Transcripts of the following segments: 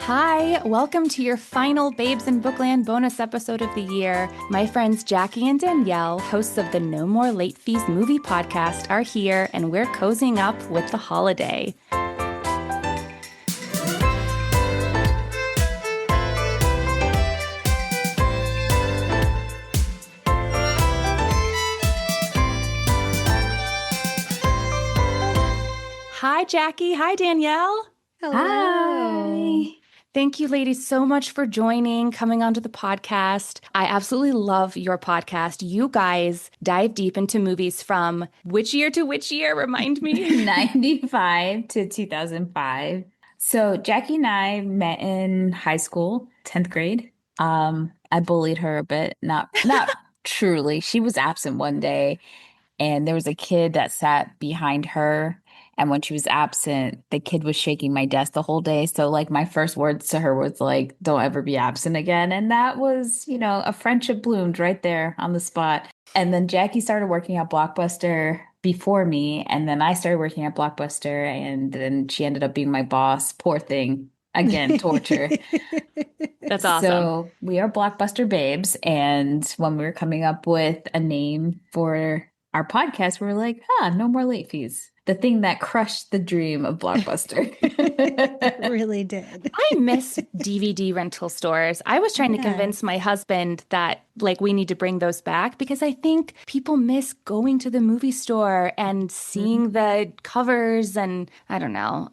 Hi, welcome to your final Babes in Bookland bonus episode of the year. My friends Jackie and Danielle, hosts of the No More Late Fees movie podcast, are here, and we're cozying up with The Holiday. Hi, Jackie. Hi, Danielle. Hello. Hi. Thank you, ladies, so much for joining, coming onto the podcast. I absolutely love your podcast. You guys dive deep into movies from which year to which year? Remind me. 95 to 2005. So Jackie and I met in high school, 10th grade. I bullied her a bit, not truly. She was absent one day, and there was a kid that sat behind her. And when she was absent, the kid was shaking my desk the whole day. So like my first words to her was like, don't ever be absent again. And that was, a friendship bloomed right there on the spot. And then Jackie started working at Blockbuster before me. And then I started working at Blockbuster. And then she ended up being my boss. Poor thing. Again, torture. That's awesome. So we are Blockbuster babes. And when we were coming up with a name for our podcast, we were like, no more late fees. The thing that crushed the dream of Blockbuster. It really did. I miss DVD rental stores. I was trying to convince my husband that we need to bring those back because I think people miss going to the movie store and seeing the covers, and I don't know.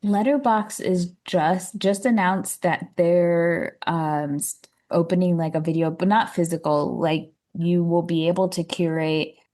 Letterboxd is just announced that they're opening like a video, but not physical. Like you will be able to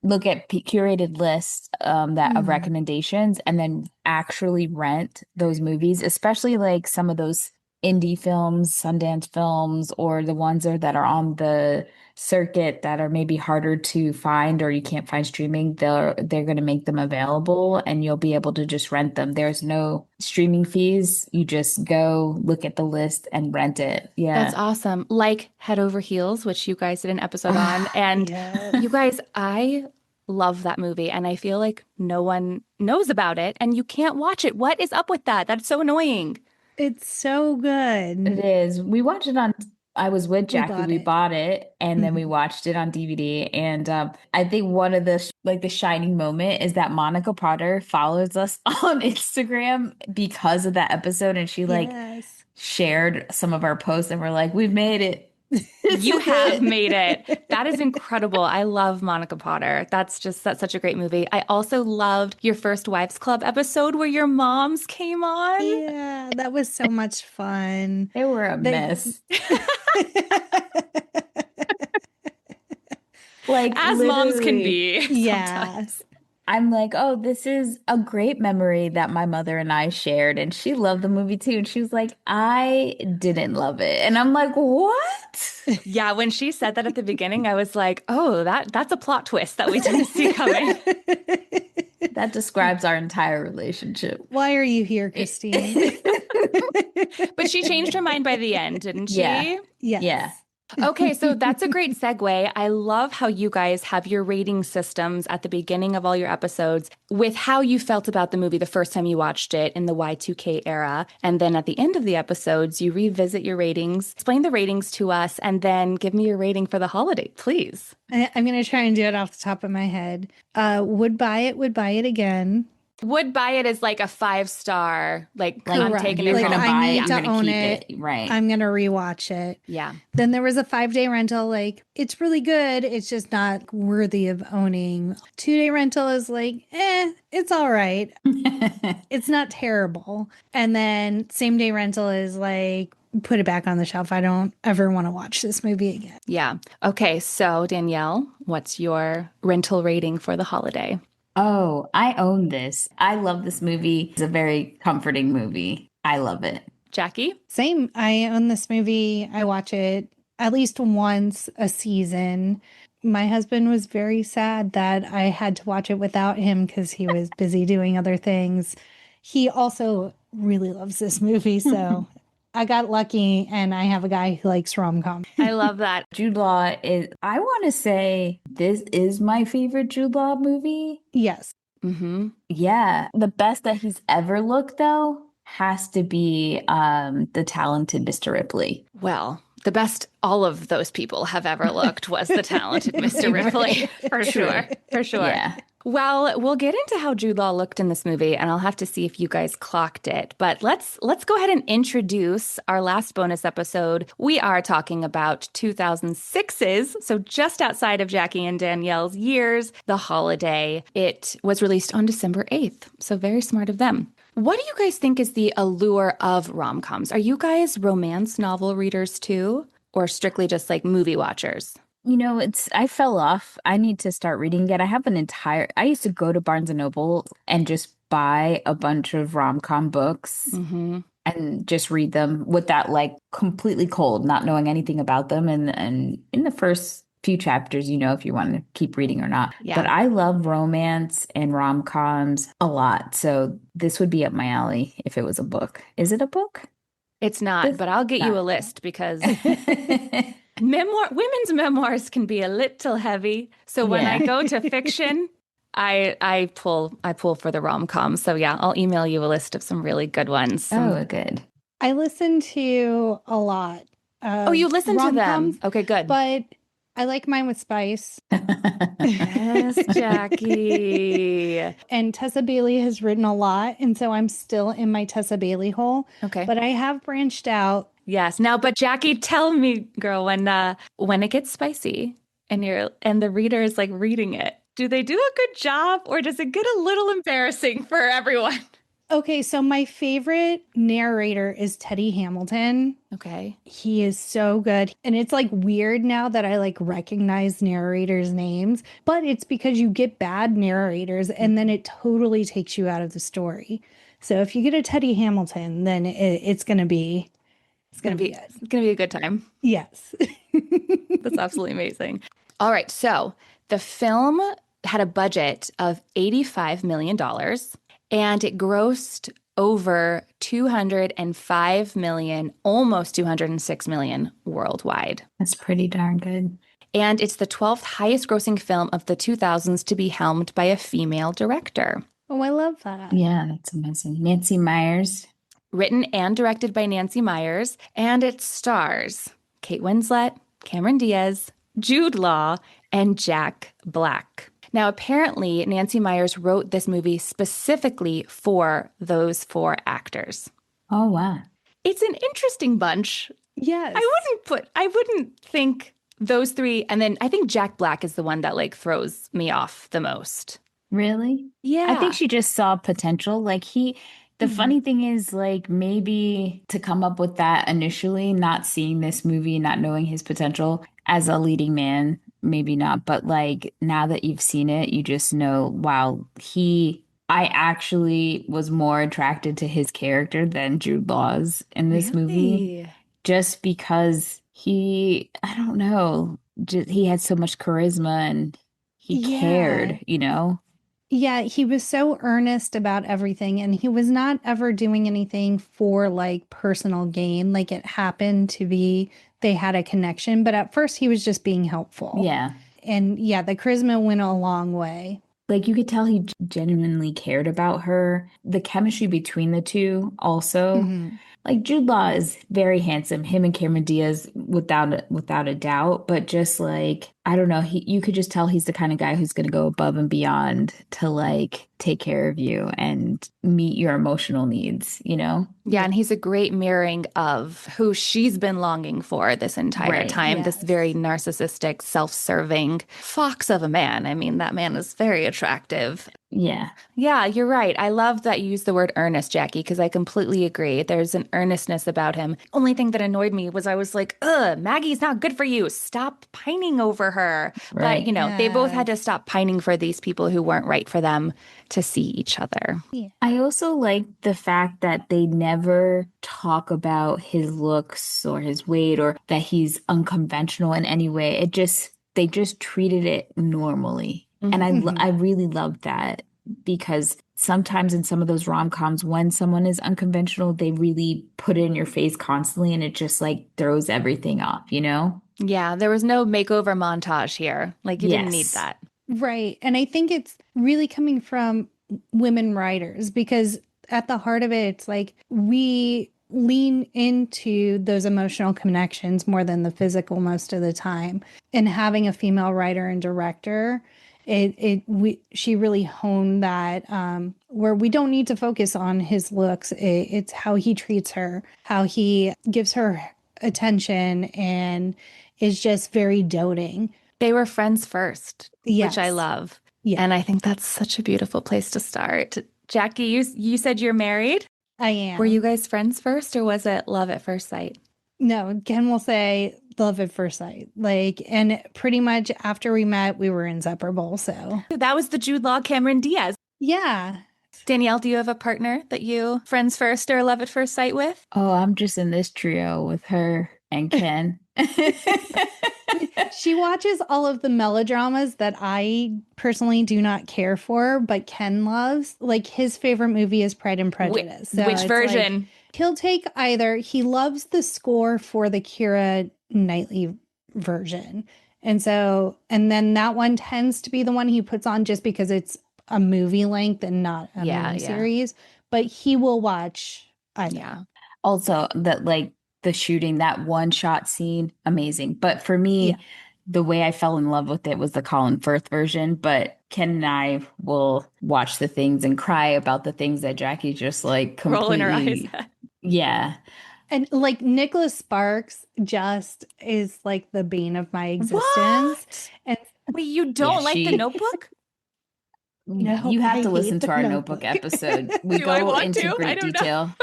look at curated lists of recommendations and then actually rent those movies, especially like some of those indie films, Sundance films, or the ones that are on the circuit that are maybe harder to find or you can't find streaming. They're going to make them available and you'll be able to just rent them. There's no streaming fees. You just go look at the list and rent it. Yeah. That's awesome. Like Head Over Heels, which you guys did an episode on. And you guys, I love that movie. And I feel like no one knows about it and you can't watch it. What is up with that? That's so annoying. It's so good. It is. We watched it I was with Jackie. We bought it and then we watched it on DVD. And I think one of the shining moment is that Monica Potter follows us on Instagram because of that episode. And she shared some of our posts and we're like, we've made it. You have made it. That is incredible. I love Monica Potter. That's such a great movie. I also loved your First Wives Club episode where your moms came on. Yeah, that was so much fun. They were a mess. Like as moms can be. Yes. I'm like, oh, this is a great memory that my mother and I shared. And she loved the movie too. And she was like, I didn't love it. And I'm like, what? Yeah, when she said that at the beginning, I was like, oh, that's a plot twist that we didn't see coming. That describes our entire relationship. Why are you here, Christine? But she changed her mind by the end, didn't she? Yeah. Yes. Yeah. Okay, so that's a great segue. I love how you guys have your rating systems at the beginning of all your episodes with how you felt about the movie the first time you watched it in the Y2K era. And then at the end of the episodes, you revisit your ratings, explain the ratings to us, and then give me your rating for The Holiday, please. I'm going to try and do it off the top of my head. Would buy it again. Would buy it as like a 5-star, I'm taking it. You're gonna buy it. I'm I'm gonna keep own it. Right. I'm gonna rewatch it. Yeah. Then there was a 5-day rental. It's really good. It's just not worthy of owning. 2-day rental is it's all right. It's not terrible. And then same day rental is put it back on the shelf. I don't ever want to watch this movie again. Yeah. Okay. So Danielle, what's your rental rating for The Holiday? Oh, I own this. I love this movie. It's a very comforting movie. I love it. Jackie? Same. I own this movie. I watch it at least once a season. My husband was very sad that I had to watch it without him because he was busy doing other things. He also really loves this movie, so I got lucky, and I have a guy who likes rom-com. I love that. Jude Law is, I want to say, this is my favorite Jude Law movie. Yes. Mm-hmm. Yeah. The best that he's ever looked, though. has to be the talented Mr. Ripley. Well, the best all of those people have ever looked was the talented Mr. Ripley, for True. sure. For sure. Yeah. Well, we'll get into how Jude Law looked in this movie, and I'll have to see if you guys clocked it. But let's go ahead and introduce our last bonus episode. We are talking about 2006's, so just outside of Jackie and Danielle's years, The Holiday. It was released on December 8th, so very smart of them. What do you guys think is the allure of rom-coms? Are you guys romance novel readers too, or strictly just like movie watchers? You know, I fell off. I need to start reading again. I used to go to Barnes and Noble and just buy a bunch of rom-com books and just read them with that like completely cold, not knowing anything about them. And in the first few chapters, you know, if you want to keep reading or not. Yeah. But I love romance and rom-coms a lot. So this would be up my alley if it was a book. Is it a book? It's not, but I'll get you a list because women's memoirs can be a little heavy. So when I go to fiction, I pull for the rom-com. So yeah, I'll email you a list of some really good ones. Oh, good. I listen to a lot. Oh, you listen to them? Okay, good. But I like mine with spice. Yes, Jackie. And Tessa Bailey has written a lot, and so I'm still in my Tessa Bailey hole. Okay. But I have branched out. Yes. Now, but Jackie, tell me, girl, when it gets spicy and the reader is like reading it, do they do a good job or does it get a little embarrassing for everyone? Okay, so my favorite narrator is Teddy Hamilton. Okay. He is so good. And it's like weird now that I like recognize narrators' names, but it's because you get bad narrators and then it totally takes you out of the story. So if you get a Teddy Hamilton, then it's going to be good. It's gonna be a good time. Yes. That's absolutely amazing. All right, so the film had a budget of $85 million and it grossed over 205 million, almost 206 million worldwide. That's pretty darn good. And it's the 12th highest grossing film of the 2000s to be helmed by a female director. Oh, I love that. Yeah, that's amazing. Nancy Meyers. Written and directed by Nancy Meyers, and it stars Kate Winslet, Cameron Diaz, Jude Law, and Jack Black. Now, apparently, Nancy Meyers wrote this movie specifically for those four actors. Oh, wow. It's an interesting bunch. Yes. I wouldn't think those three, and then I think Jack Black is the one that like throws me off the most. Really? Yeah. I think she just saw potential. The funny thing is, like, maybe to come up with that initially, not seeing this movie, not knowing his potential as a leading man, maybe not. But like now that you've seen it, you just know, wow, I actually was more attracted to his character than Jude Law's in this movie. Just because I don't know, he had so much charisma and he cared, you know? Yeah, he was so earnest about everything and he was not ever doing anything for like personal gain. Like it happened to be they had a connection, but at first he was just being helpful. Yeah. And yeah, the charisma went a long way. Like you could tell he genuinely cared about her. The chemistry between the two also. Like Jude Law is very handsome. Him and Cameron Diaz without a doubt, but just like I don't know, you could just tell he's the kind of guy who's going to go above and beyond to like take care of you and meet your emotional needs, you know? Yeah, and he's a great mirroring of who she's been longing for this entire time. Yes. This very narcissistic, self-serving fox of a man. I mean, that man is very attractive. Yeah. Yeah, you're right. I love that you used the word earnest, Jackie, because I completely agree. There's an earnestness about him. Only thing that annoyed me was I was like, ugh, Maggie's not good for you. Stop pining over her. Right. But, you know, they both had to stop pining for these people who weren't right for them to see each other. Yeah. I also like the fact that they never talk about his looks or his weight or that he's unconventional in any way. They just treated it normally. And I really love that because sometimes in some of those rom-coms, when someone is unconventional, they really put it in your face constantly and it just like throws everything off, you know? Yeah, there was no makeover montage here. Like you didn't need that. Right. And I think it's really coming from women writers because at the heart of it, it's like we lean into those emotional connections more than the physical most of the time. And having a female writer and director, she really honed that, where we don't need to focus on his looks. It's how he treats her, how he gives her attention, and is just very doting. They were friends first, Yes. which I love. Yeah. And I think that's such a beautiful place to start. Jackie, you said you're married? I am. Were you guys friends first, or was it love at first sight? No, Ken will say love at first sight. Like, and pretty much after we met, we were inseparable. So That was the Jude Law, Cameron Diaz. yeah. Danielle, do you have a partner that you friends first or love at first sight with? Oh, I'm just in this trio with her and Ken. She watches all of the melodramas that I personally do not care for, but Ken loves. Like, his favorite movie is Pride and Prejudice. So Which it's version? like, he'll take either. He loves the score for the Keira Knightley version. And then that one tends to be the one he puts on just because it's a movie length and not a movie series. But he will watch either. Yeah. Also, the shooting, that one shot scene, amazing. But for me, the way I fell in love with it was the Colin Firth version. But Ken and I will watch the things and cry about the things that Jackie just like completely rolling her eyes at. Yeah. And like Nicholas Sparks just is like the bane of my existence. What? And wait, you don't like The Notebook? No, you have I to listen hate to The our Notebook. Notebook episode. We Do I go want into to? I great don't detail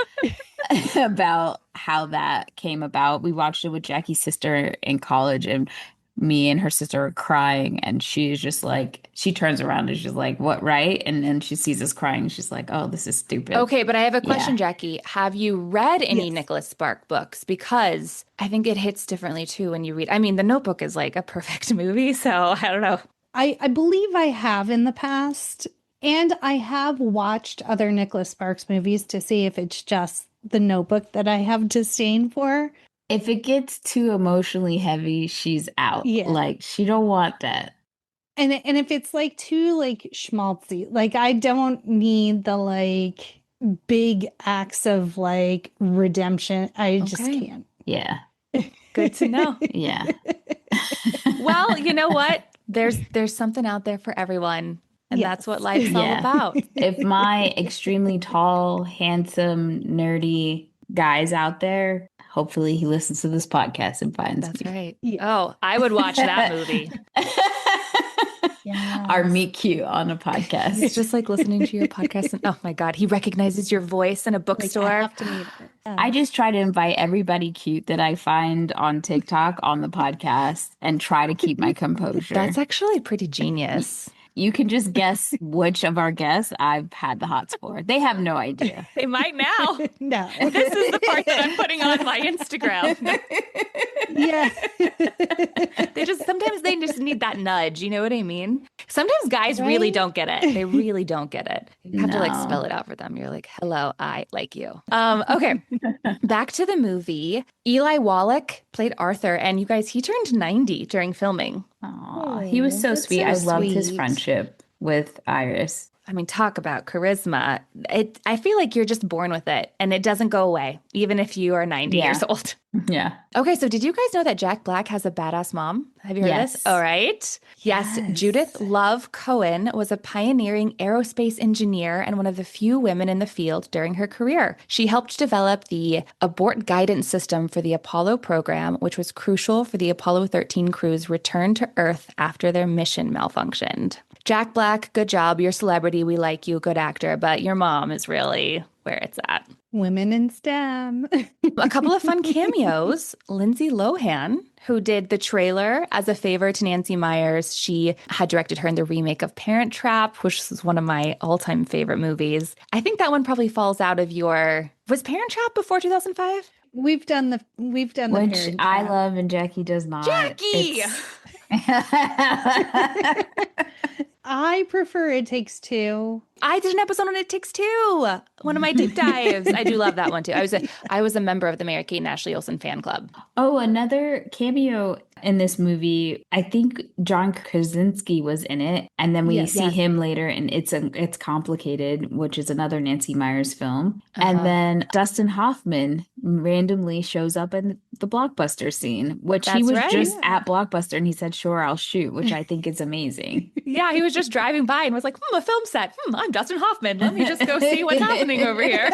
about how that came about. We watched it with Jackie's sister in college, and me and her sister are crying, and she's just like, she turns around and she's like, what, right? And then she sees us crying. She's like, oh, this is stupid. Okay, but I have a question, Jackie. Have you read any Nicholas Spark books? Because I think it hits differently too when you read. I mean, The Notebook is like a perfect movie, so I don't know. I believe I have in the past, and I have watched other Nicholas Sparks movies to see if it's just The Notebook that I have disdain for. If it gets too emotionally heavy, she's out. Yeah. Like, she don't want that. And if it's like too like schmaltzy, like I don't need the like big acts of like redemption. I just can't. Yeah. Good to know. Yeah. Well, you know what? There's something out there for everyone. And that's what life's all about. If my extremely tall, handsome, nerdy guy's out there, hopefully he listens to this podcast and finds That's me. right. Oh, I would watch that movie. Our meet cute on a podcast. It's just like listening to your podcast and oh my God, he recognizes your voice in a bookstore. I have to meet her. I just try to invite everybody cute that I find on TikTok on the podcast and try to keep my composure. That's actually pretty genius. You can just guess which of our guests I've had the hots for. They have no idea. They might now. No. This is the part that I'm putting on my Instagram. Yeah. Sometimes they just need that nudge. You know what I mean? Sometimes guys really don't get it. They really don't get it. You have to like spell it out for them. You're like, hello, I like you. Okay. Back to the movie. Eli Wallach played Arthur, and you guys, he turned 90 during filming. Aww, he was so sweet. I loved his friendship with Iris. I mean, talk about charisma. I feel like you're just born with it, and it doesn't go away, even if you are 90 years old. Yeah. Okay, so did you guys know that Jack Black has a badass mom? Have you heard this? All right. Yes, Judith Love Cohen was a pioneering aerospace engineer and one of the few women in the field during her career. She helped develop the abort guidance system for the Apollo program, which was crucial for the Apollo 13 crew's return to Earth after their mission malfunctioned. Jack Black, good job. You're a celebrity. We like you. Good actor. But your mom is really where it's at. Women in STEM. A couple of fun cameos. Lindsay Lohan, who did the trailer as a favor to Nancy Meyers. She had directed her in the remake of Parent Trap, which is one of my all-time favorite movies. I think that one probably falls out of your... Was Parent Trap before 2005? We've done the which Parent I Trap. love and Jackie does not. Jackie! I prefer It Takes Two. I did an episode on It Takes Two. One of my deep dives. I do love that one too. I was a member of the Mary-Kate and Ashley Olsen fan club. Oh, another cameo in this movie. I think John Krasinski was in it, and then we Yes. see him later in It's Complicated, which is another Nancy Meyers film. And then Dustin Hoffman randomly shows up in the Blockbuster scene, which he That's was right. just at Blockbuster, and he said, "Sure, I'll shoot," which I think is amazing. Yeah, he was just driving by and was like, a film set. I'm Dustin Hoffman. Let me just go see what's happening over here.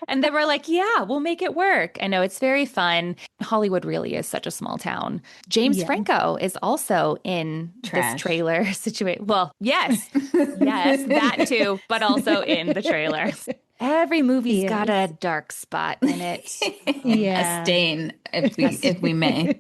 And they were like, yeah, we'll make it work. I know, it's very fun. Hollywood really is such a small town. James Franco is also in this trailer situation. Well, yes, that too, but also in the trailer. Every movie's got a dark spot in it. A stain, if we may.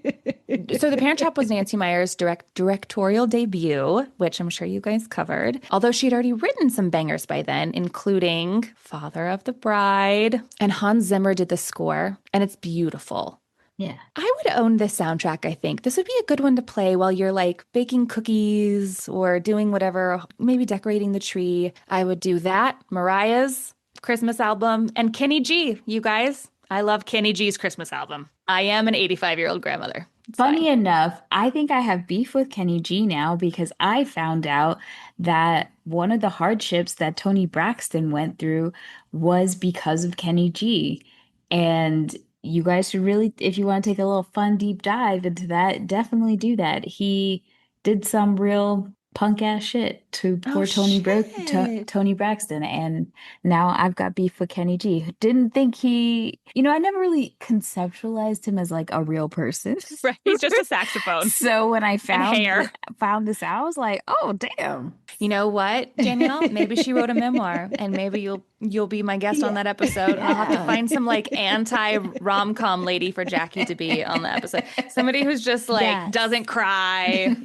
So The Parent Trap was Nancy Meyers' directorial debut, which I'm sure you guys covered. Although she had already written some bangers by then, including Father of the Bride. And Hans Zimmer did the score, and it's beautiful. Yeah. I would own this soundtrack, I think. This would be a good one to play while you're like baking cookies or doing whatever, maybe decorating the tree. I would do that. Mariah's Christmas album, and Kenny G, you guys. I love Kenny G's Christmas album. I am an 85-year-old grandmother. Funny enough, I think I have beef with Kenny G now because I found out that one of the hardships that Toni Braxton went through was because of Kenny G. And you guys should really, if you want to take a little fun deep dive into that, definitely do that. He did some real punk ass shit to poor Toni Braxton, and now I've got beef with Kenny G. Didn't think I never really conceptualized him as like a real person. Right, he's just a saxophone. So when I found this out, I was like, oh damn. You know what, Danielle? Maybe she wrote a memoir, and maybe you'll be my guest on that episode. I'll have to find some like anti rom-com lady for Jackie to be on the episode. Somebody who's just like doesn't cry,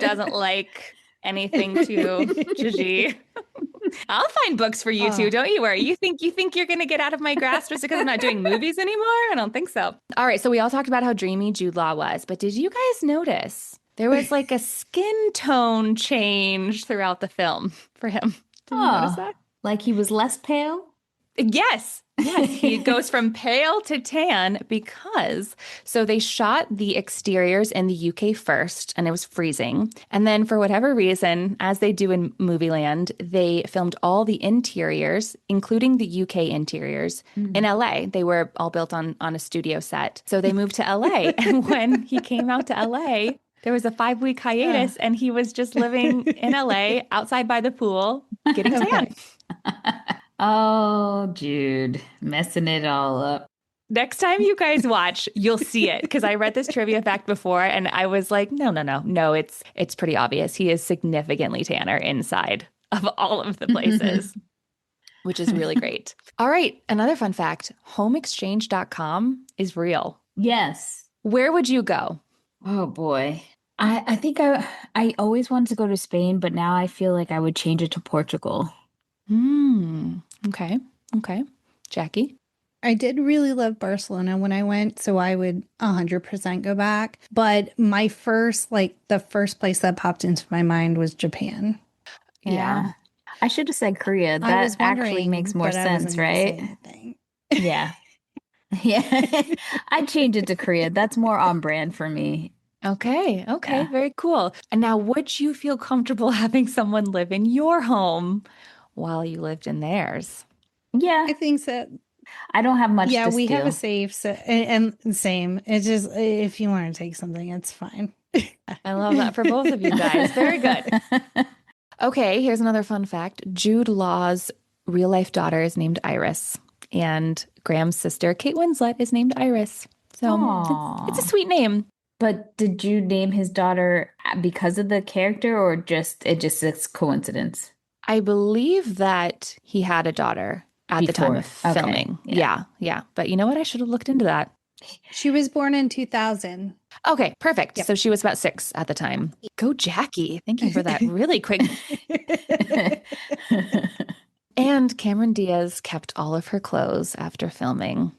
doesn't like anything too judgy. I'll find books for you too. Don't you worry. You think you're going to get out of my grasp just because I'm not doing movies anymore? I don't think so. All right. So we all talked about how dreamy Jude Law was, but did you guys notice there was like a skin tone change throughout the film for him? Did you notice that? Like he was less pale? Yes. He goes from pale to tan because they shot the exteriors in the UK first, and it was freezing. And then for whatever reason, as they do in movie land, they filmed all the interiors, including the UK interiors, in LA. They were all built on a studio set. So they moved to LA. And when he came out to LA, there was a 5-week hiatus, and he was just living in LA outside by the pool, getting tan. Oh, Jude, messing it all up. Next time you guys watch, you'll see it, because I read this trivia fact before and I was like, no, it's pretty obvious. He is significantly tanner inside of all of the places, which is really great. All right, another fun fact, homeexchange.com is real. Yes. Where would you go? Oh, boy. I think I always wanted to go to Spain, but now I feel like I would change it to Portugal. Okay. Jackie? I did really love Barcelona when I went, so I would 100% go back. But the first place that popped into my mind was Japan. Yeah. I should have said Korea. That actually makes more sense, right? Yeah. Yeah. I'd change it to Korea. That's more on brand for me. Okay. Yeah. Very cool. And now, would you feel comfortable having someone live in your home while you lived in theirs? Yeah. I think so. I don't have much to we steal. have a safe, and same. It's just, if you want to take something, it's fine. I love that for both of you guys. Very good. Okay, here's another fun fact. Jude Law's real-life daughter is named Iris, and Graham's sister, Kate Winslet, is named Iris. So it's a sweet name. But did you name his daughter because of the character, or it's coincidence? I believe that he had a daughter at the time of filming. Okay. Yeah. But you know what? I should have looked into that. She was born in 2000. Okay, perfect. Yep. So she was about 6 at the time. Go Jackie. Thank you for that really quick. And Cameron Diaz kept all of her clothes after filming.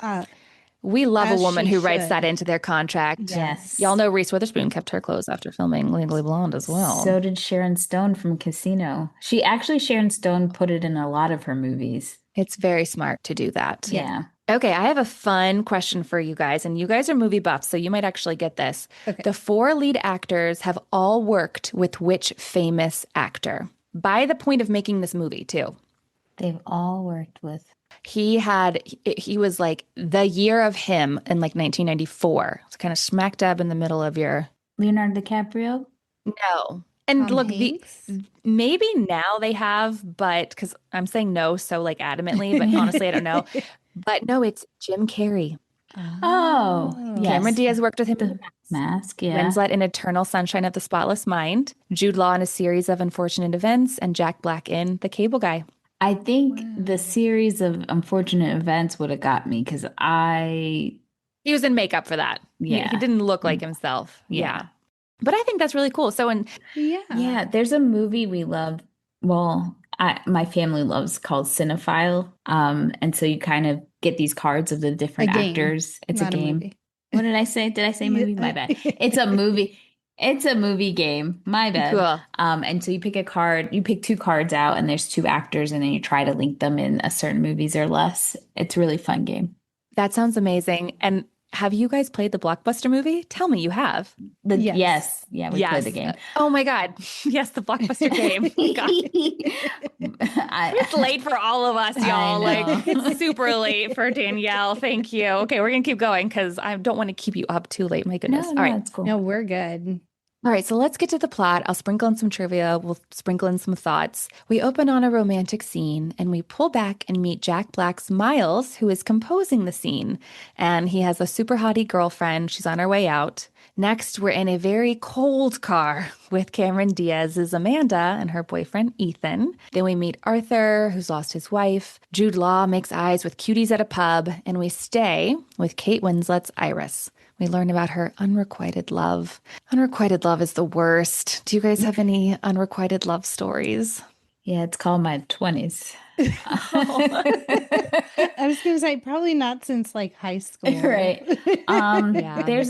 We love a As woman she who writes should. that into their contract. Yes. Y'all know Reese Witherspoon kept her clothes after filming Legally Blonde as well. So did Sharon Stone from Casino. Sharon Stone put it in a lot of her movies. It's very smart to do that. Yeah. Okay, I have a fun question for you guys, and you guys are movie buffs, so you might actually get this. Okay. The 4 lead actors have all worked with which famous actor? By the point of making this movie, too. They've all worked with. He was like the year of him in like 1994. It's kind of smack dab in the middle of your Leonardo DiCaprio? no. And Tom look, Hanks? maybe now they have, but because I'm saying no so like adamantly, but honestly, I don't know. But no, it's Jim Carrey. Oh, yes. Cameron Diaz worked with him in The The Mask, yeah. Winslet in Eternal Sunshine of the Spotless Mind, Jude Law in A Series of Unfortunate Events, and Jack Black in The Cable Guy. I think the series of unfortunate events would have got me because He was in makeup for that. Yeah. He didn't look like himself. Yeah. But I think that's really cool. So, Yeah, there's a movie we love. Well, my family loves called Cinephile. And so you kind of get these cards of the different A game, actors. It's a not a game. movie. What did I say? Did I say movie? My bad. It's a movie. It's a movie game. My bad. Cool. And so you pick a card, you pick 2 cards out, and there's 2 actors, and then you try to link them in a certain movies or less. It's a really fun game. that sounds amazing. And have you guys played the Blockbuster movie? Tell me you have. Yes. Yeah, we played the game. Oh my God. Yes, the Blockbuster game. God. It's late for all of us, y'all. Like, it's super late for Danielle. Thank you. Okay, we're going to keep going because I don't want to keep you up too late. My goodness. No, All right. it's cool. No, we're good. All right, so let's get to the plot. I'll sprinkle in some trivia. We'll sprinkle in some thoughts. We open on a romantic scene and we pull back and meet Jack Black's Miles, who is composing the scene. And he has a super hottie girlfriend. She's on her way out. Next, we're in a very cold car with Cameron Diaz's Amanda and her boyfriend, Ethan. Then we meet Arthur, who's lost his wife. Jude Law makes eyes with cuties at a pub. And we stay with Kate Winslet's Iris. We learn about her unrequited love. Unrequited love is the worst. Do you guys have any unrequited love stories? Yeah, it's called my 20s. I was going to say probably not since like high school. Right. Yeah. There's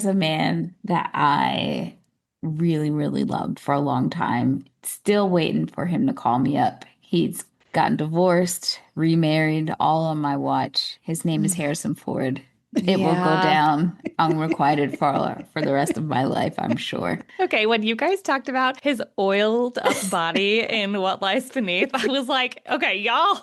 a man that I really, really loved for a long time. Still waiting for him to call me up. He's gotten divorced, remarried, all on my watch. His name is Harrison Ford. It will go down unrequited for the rest of my life, I'm sure. Okay, when you guys talked about his oiled up body in What Lies Beneath, I was like, okay, y'all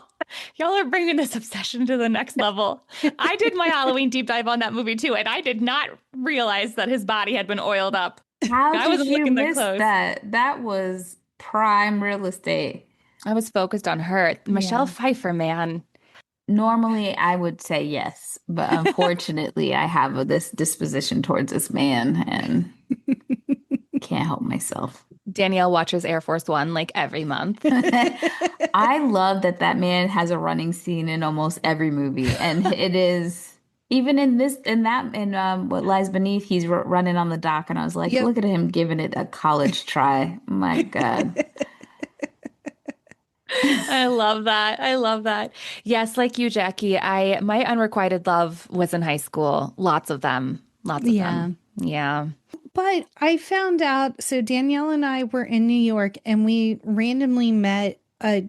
are bringing this obsession to the next level. I did my Halloween deep dive on that movie too, and I did not realize that his body had been oiled up. How I did was you looking that miss close. that? That was prime real estate. I was focused on her. Michelle Pfeiffer, man. Normally, I would say yes, but unfortunately, I have this disposition towards this man and can't help myself. Danielle watches Air Force One like every month. I love that man has a running scene in almost every movie, and it is even in What Lies Beneath. He's running on the dock, and I was like, look at him giving it a college try. My God. I love that. I love that. Yes, like you, Jackie, my unrequited love was in high school. Lots of them. Lots of them. Yeah. But I found out, so Danielle and I were in New York and we randomly met a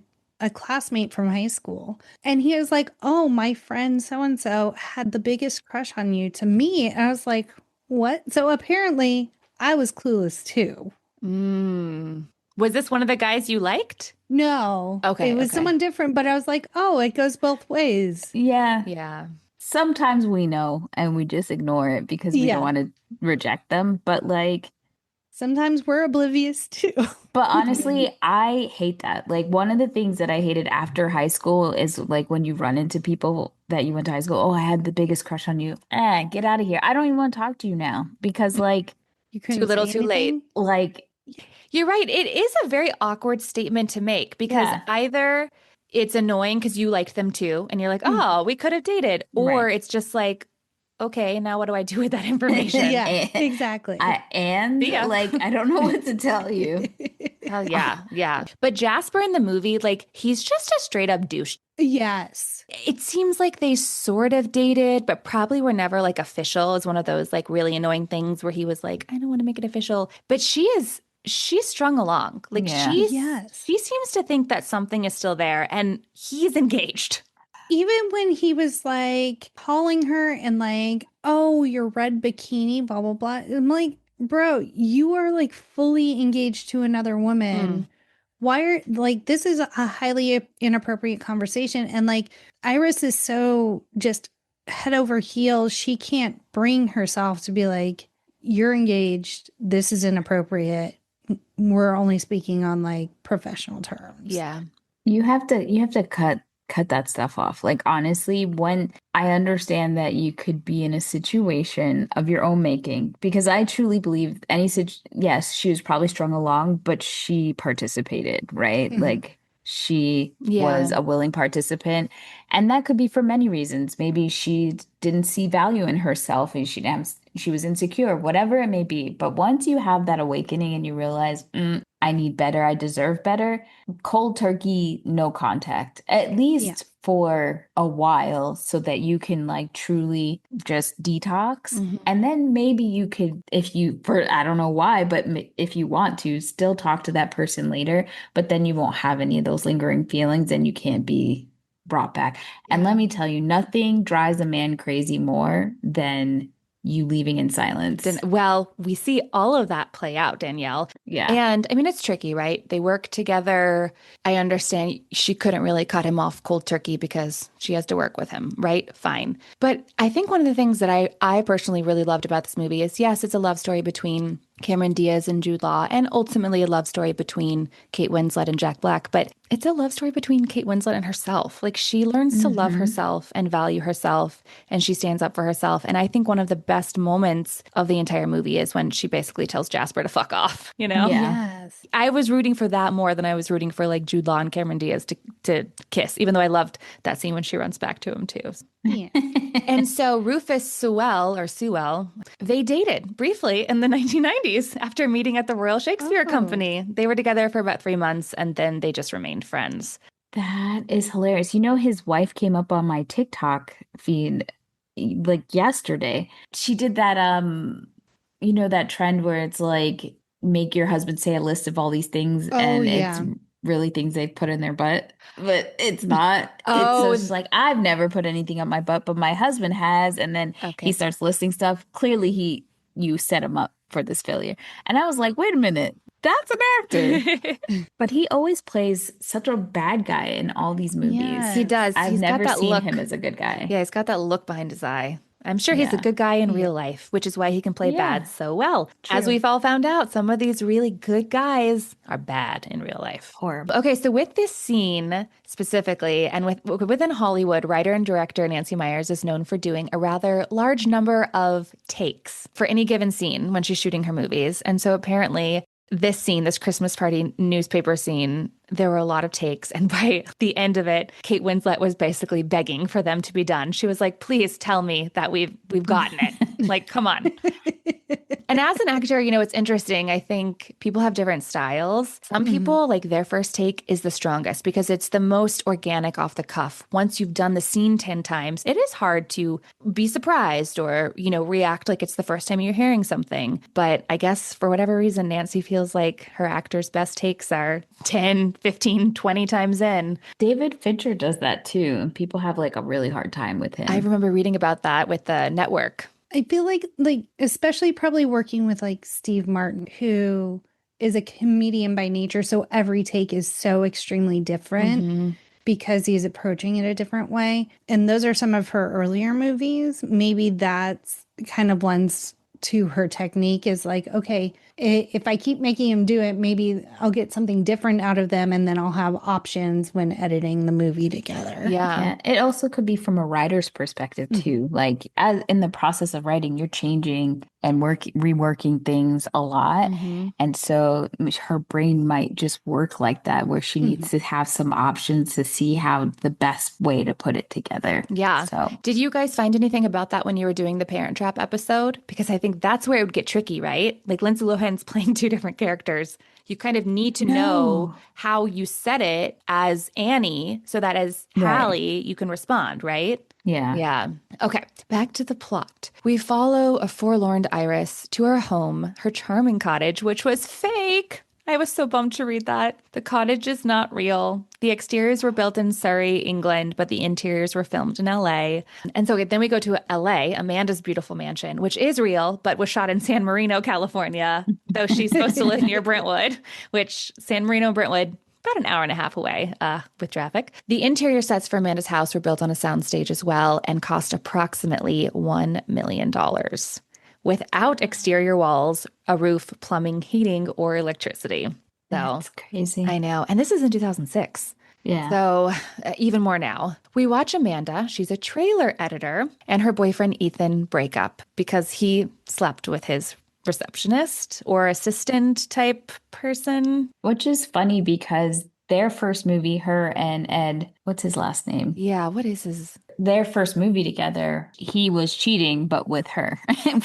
classmate from high school. And he was like, oh, my friend so-and-so had the biggest crush on you to me. And I was like, what? So apparently I was clueless too. Was this one of the guys you liked? No. Okay. It was someone different, but I was like, oh, it goes both ways. Yeah. Yeah. Sometimes we know and we just ignore it because we don't want to reject them. But like, sometimes we're oblivious too. But honestly, I hate that. Like, one of the things that I hated after high school is like when you run into people that you went to high school. Oh, I had the biggest crush on you. Get out of here. I don't even want to talk to you now because like, You couldn't Too little, say too late. anything? like, You're right. It is a very awkward statement to make because either it's annoying because you liked them too and you're like, oh, we could have dated. Or it's just like, okay, now what do I do with that information? Yeah, exactly. like, I don't know what to tell you. Hell yeah. Yeah. But Jasper in the movie, like, he's just a straight up douche. Yes. It seems like they sort of dated, but probably were never like official. It's one of those like really annoying things where he was like, I don't want to make it official. But she's strung along. Like Yeah. Yes. she seems to think that something is still there and he's engaged. Even when he was like calling her and like, oh, your red bikini, blah, blah, blah. I'm like, bro, you are like fully engaged to another woman. Why are like, this is a highly inappropriate conversation. And like, Iris is so just head over heels. She can't bring herself to be like, you're engaged. This is inappropriate. We're only speaking on like professional terms. Yeah. You have to cut that stuff off. Like honestly, when I understand that you could be in a situation of your own making, because I truly believe yes, she was probably strung along, but she participated, right? Like she was a willing participant, and that could be for many reasons. Maybe she didn't see value in herself and she was insecure, whatever it may be. But once you have that awakening and you realize, I need better, I deserve better, cold turkey, no contact, at least for a while, so that you can like truly just detox. And then maybe you could, I don't know why, but if you want to, still talk to that person later, but then you won't have any of those lingering feelings and you can't be brought back. And let me tell you, nothing drives a man crazy more than you leaving in silence. Well, we see all of that play out, Danielle. Yeah. And I mean, it's tricky, right? They work together. I understand she couldn't really cut him off cold turkey because she has to work with him, right? Fine. But I think one of the things that I personally really loved about this movie is, yes, it's a love story between Cameron Diaz and Jude Law, and ultimately a love story between Kate Winslet and Jack Black. But it's a love story between Kate Winslet and herself. Like she learns to love herself and value herself, and she stands up for herself. And I think one of the best moments of the entire movie is when she basically tells Jasper to fuck off, you know? Yeah. Yes. I was rooting for that more than I was rooting for like Jude Law and Cameron Diaz to kiss, even though I loved that scene when she runs back to him too. Yeah. And so Rufus Sewell, they dated briefly in the 1990s after meeting at the Royal Shakespeare Company. They were together for about 3 months and then they just remained friends. That is hilarious. You know, his wife came up on my TikTok feed like yesterday. She did that, that trend where it's like, make your husband say a list of all these things and it's really things they've put in their butt, but it's not. It's just like, I've never put anything on my butt, but my husband has. And then he starts listing stuff. Clearly you set him up for this failure. And I was like, wait a minute, that's an actor. But he always plays such a bad guy in all these movies. Yes. He does. I've He's never got that seen look. him as a good guy. Yeah, he's got that look behind his eye. I'm sure he's a good guy in real life, which is why he can play bad so well. True. As we've all found out, some of these really good guys are bad in real life. Horrible. Okay, so with this scene specifically, and within Hollywood, writer and director Nancy Meyers is known for doing a rather large number of takes for any given scene when she's shooting her movies. And so apparently this scene, this Christmas party newspaper scene, there were a lot of takes. And by the end of it, Kate Winslet was basically begging for them to be done. She was like, please tell me that we've gotten it. Like, come on. And as an actor, it's interesting. I think people have different styles. Some people, like their first take is the strongest because it's the most organic off the cuff. Once you've done the scene 10 times, it is hard to be surprised or, react like it's the first time you're hearing something. But I guess for whatever reason, Nancy feels like her actor's best takes are 10, 15, 20 times in. David Fincher does that too. And people have like a really hard time with him. I remember reading about that with the network. I feel like especially probably working with like Steve Martin, who is a comedian by nature. So every take is so extremely different because he's approaching it a different way. And those are some of her earlier movies. Maybe that's kind of blends to her technique is like, okay, if I keep making him do it, maybe I'll get something different out of them. And then I'll have options when editing the movie together. Yeah. It also could be from a writer's perspective too. Like as in the process of writing, you're changing and reworking things a lot. Mm-hmm. And so her brain might just work like that, where she Mhm. needs to have some options to see how the best way to put it together. Yeah. So Did you guys find anything about that when you were doing the Parent Trap episode? Because I think that's where it would get tricky, right? Like Lindsay Lohan's playing two different characters. You kind of need to know no. how you set it as Annie so that as Right. Hallie, you can respond, right? Yeah. Yeah. Okay. Back to the plot. We follow a forlorn Iris to her home, her charming cottage, which was fake. I was so bummed to read that. The cottage is not real. The exteriors were built in Surrey, England, but the interiors were filmed in LA. And so then we go to LA, Amanda's beautiful mansion, which is real, but was shot in San Marino, California, though she's supposed to live near Brentwood, which San Marino, Brentwood, about an hour and a half away with traffic. The interior sets for Amanda's house were built on a soundstage as well and cost approximately $1 million without exterior walls, a roof, plumbing, heating, or electricity. So That's crazy. I know. And this is in 2006. Yeah. So even more now. We watch Amanda. She's a trailer editor, and her boyfriend Ethan break up because he slept with his receptionist or assistant type person. Which is funny because their first movie, her and Ed, what's his last name? Yeah, what is his? Their first movie together, he was cheating, but with her,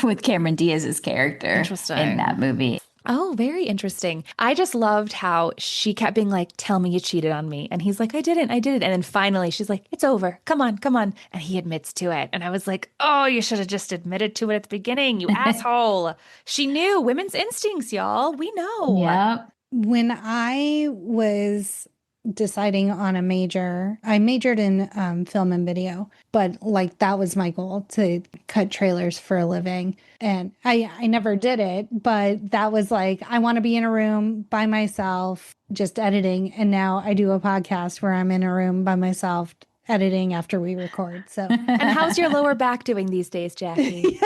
with Cameron Diaz's character in Interesting. that movie. Oh, very interesting. I just loved how she kept being like, tell me you cheated on me. And he's like, I didn't. And then finally she's like, it's over. Come on, come on. And he admits to it. And I was like, oh, you should have just admitted to it at the beginning, you asshole. She knew women's instincts, y'all. We know. Yep. When I was deciding on a major, I majored in film and video, but like that was my goal, to cut trailers for a living. And I never did it, but that was like, I want to be in a room by myself, just editing. And now I do a podcast where I'm in a room by myself editing after we record. So, And how's your lower back doing these days, Jackie?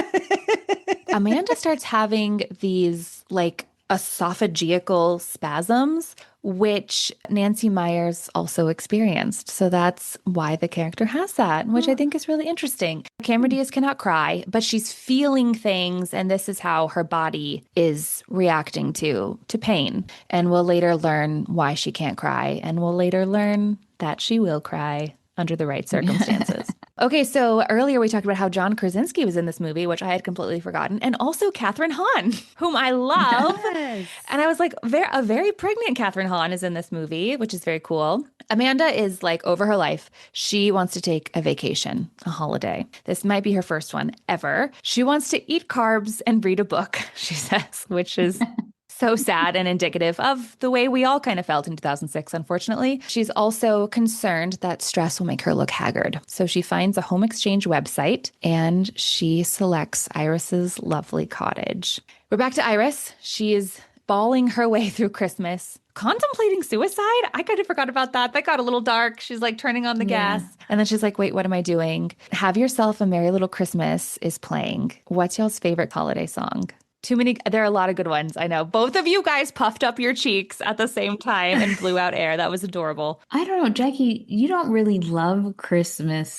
Amanda starts having these like esophageal spasms, which Nancy Meyers also experienced. So that's why the character has that, which I think is really interesting. Cameron Diaz cannot cry, but she's feeling things, and this is how her body is reacting to pain. And we'll later learn why she can't cry, and we'll later learn that she will cry under the right circumstances. Okay, so earlier we talked about how John Krasinski was in this movie, which I had completely forgotten, and also Catherine Hahn, whom I love. Yes. And I was like, a very pregnant Catherine Hahn is in this movie, which is very cool. Amanda is like over her life. She wants to take a vacation, a holiday. This might be her first one ever. She wants to eat carbs and read a book, she says, which is so sad and indicative of the way we all kind of felt in 2006, unfortunately. She's also concerned that stress will make her look haggard. So she finds a home exchange website and she selects Iris's lovely cottage. We're back to Iris. She is bawling her way through Christmas, contemplating suicide. I kind of forgot about that. That got a little dark. She's like turning on the gas. And then she's like, wait, what am I doing? Have Yourself a Merry Little Christmas is playing. What's y'all's favorite holiday song? Too many. There are a lot of good ones. I know. Both of you guys puffed up your cheeks at the same time and blew out air. That was adorable. I don't know, Jackie, you don't really love Christmas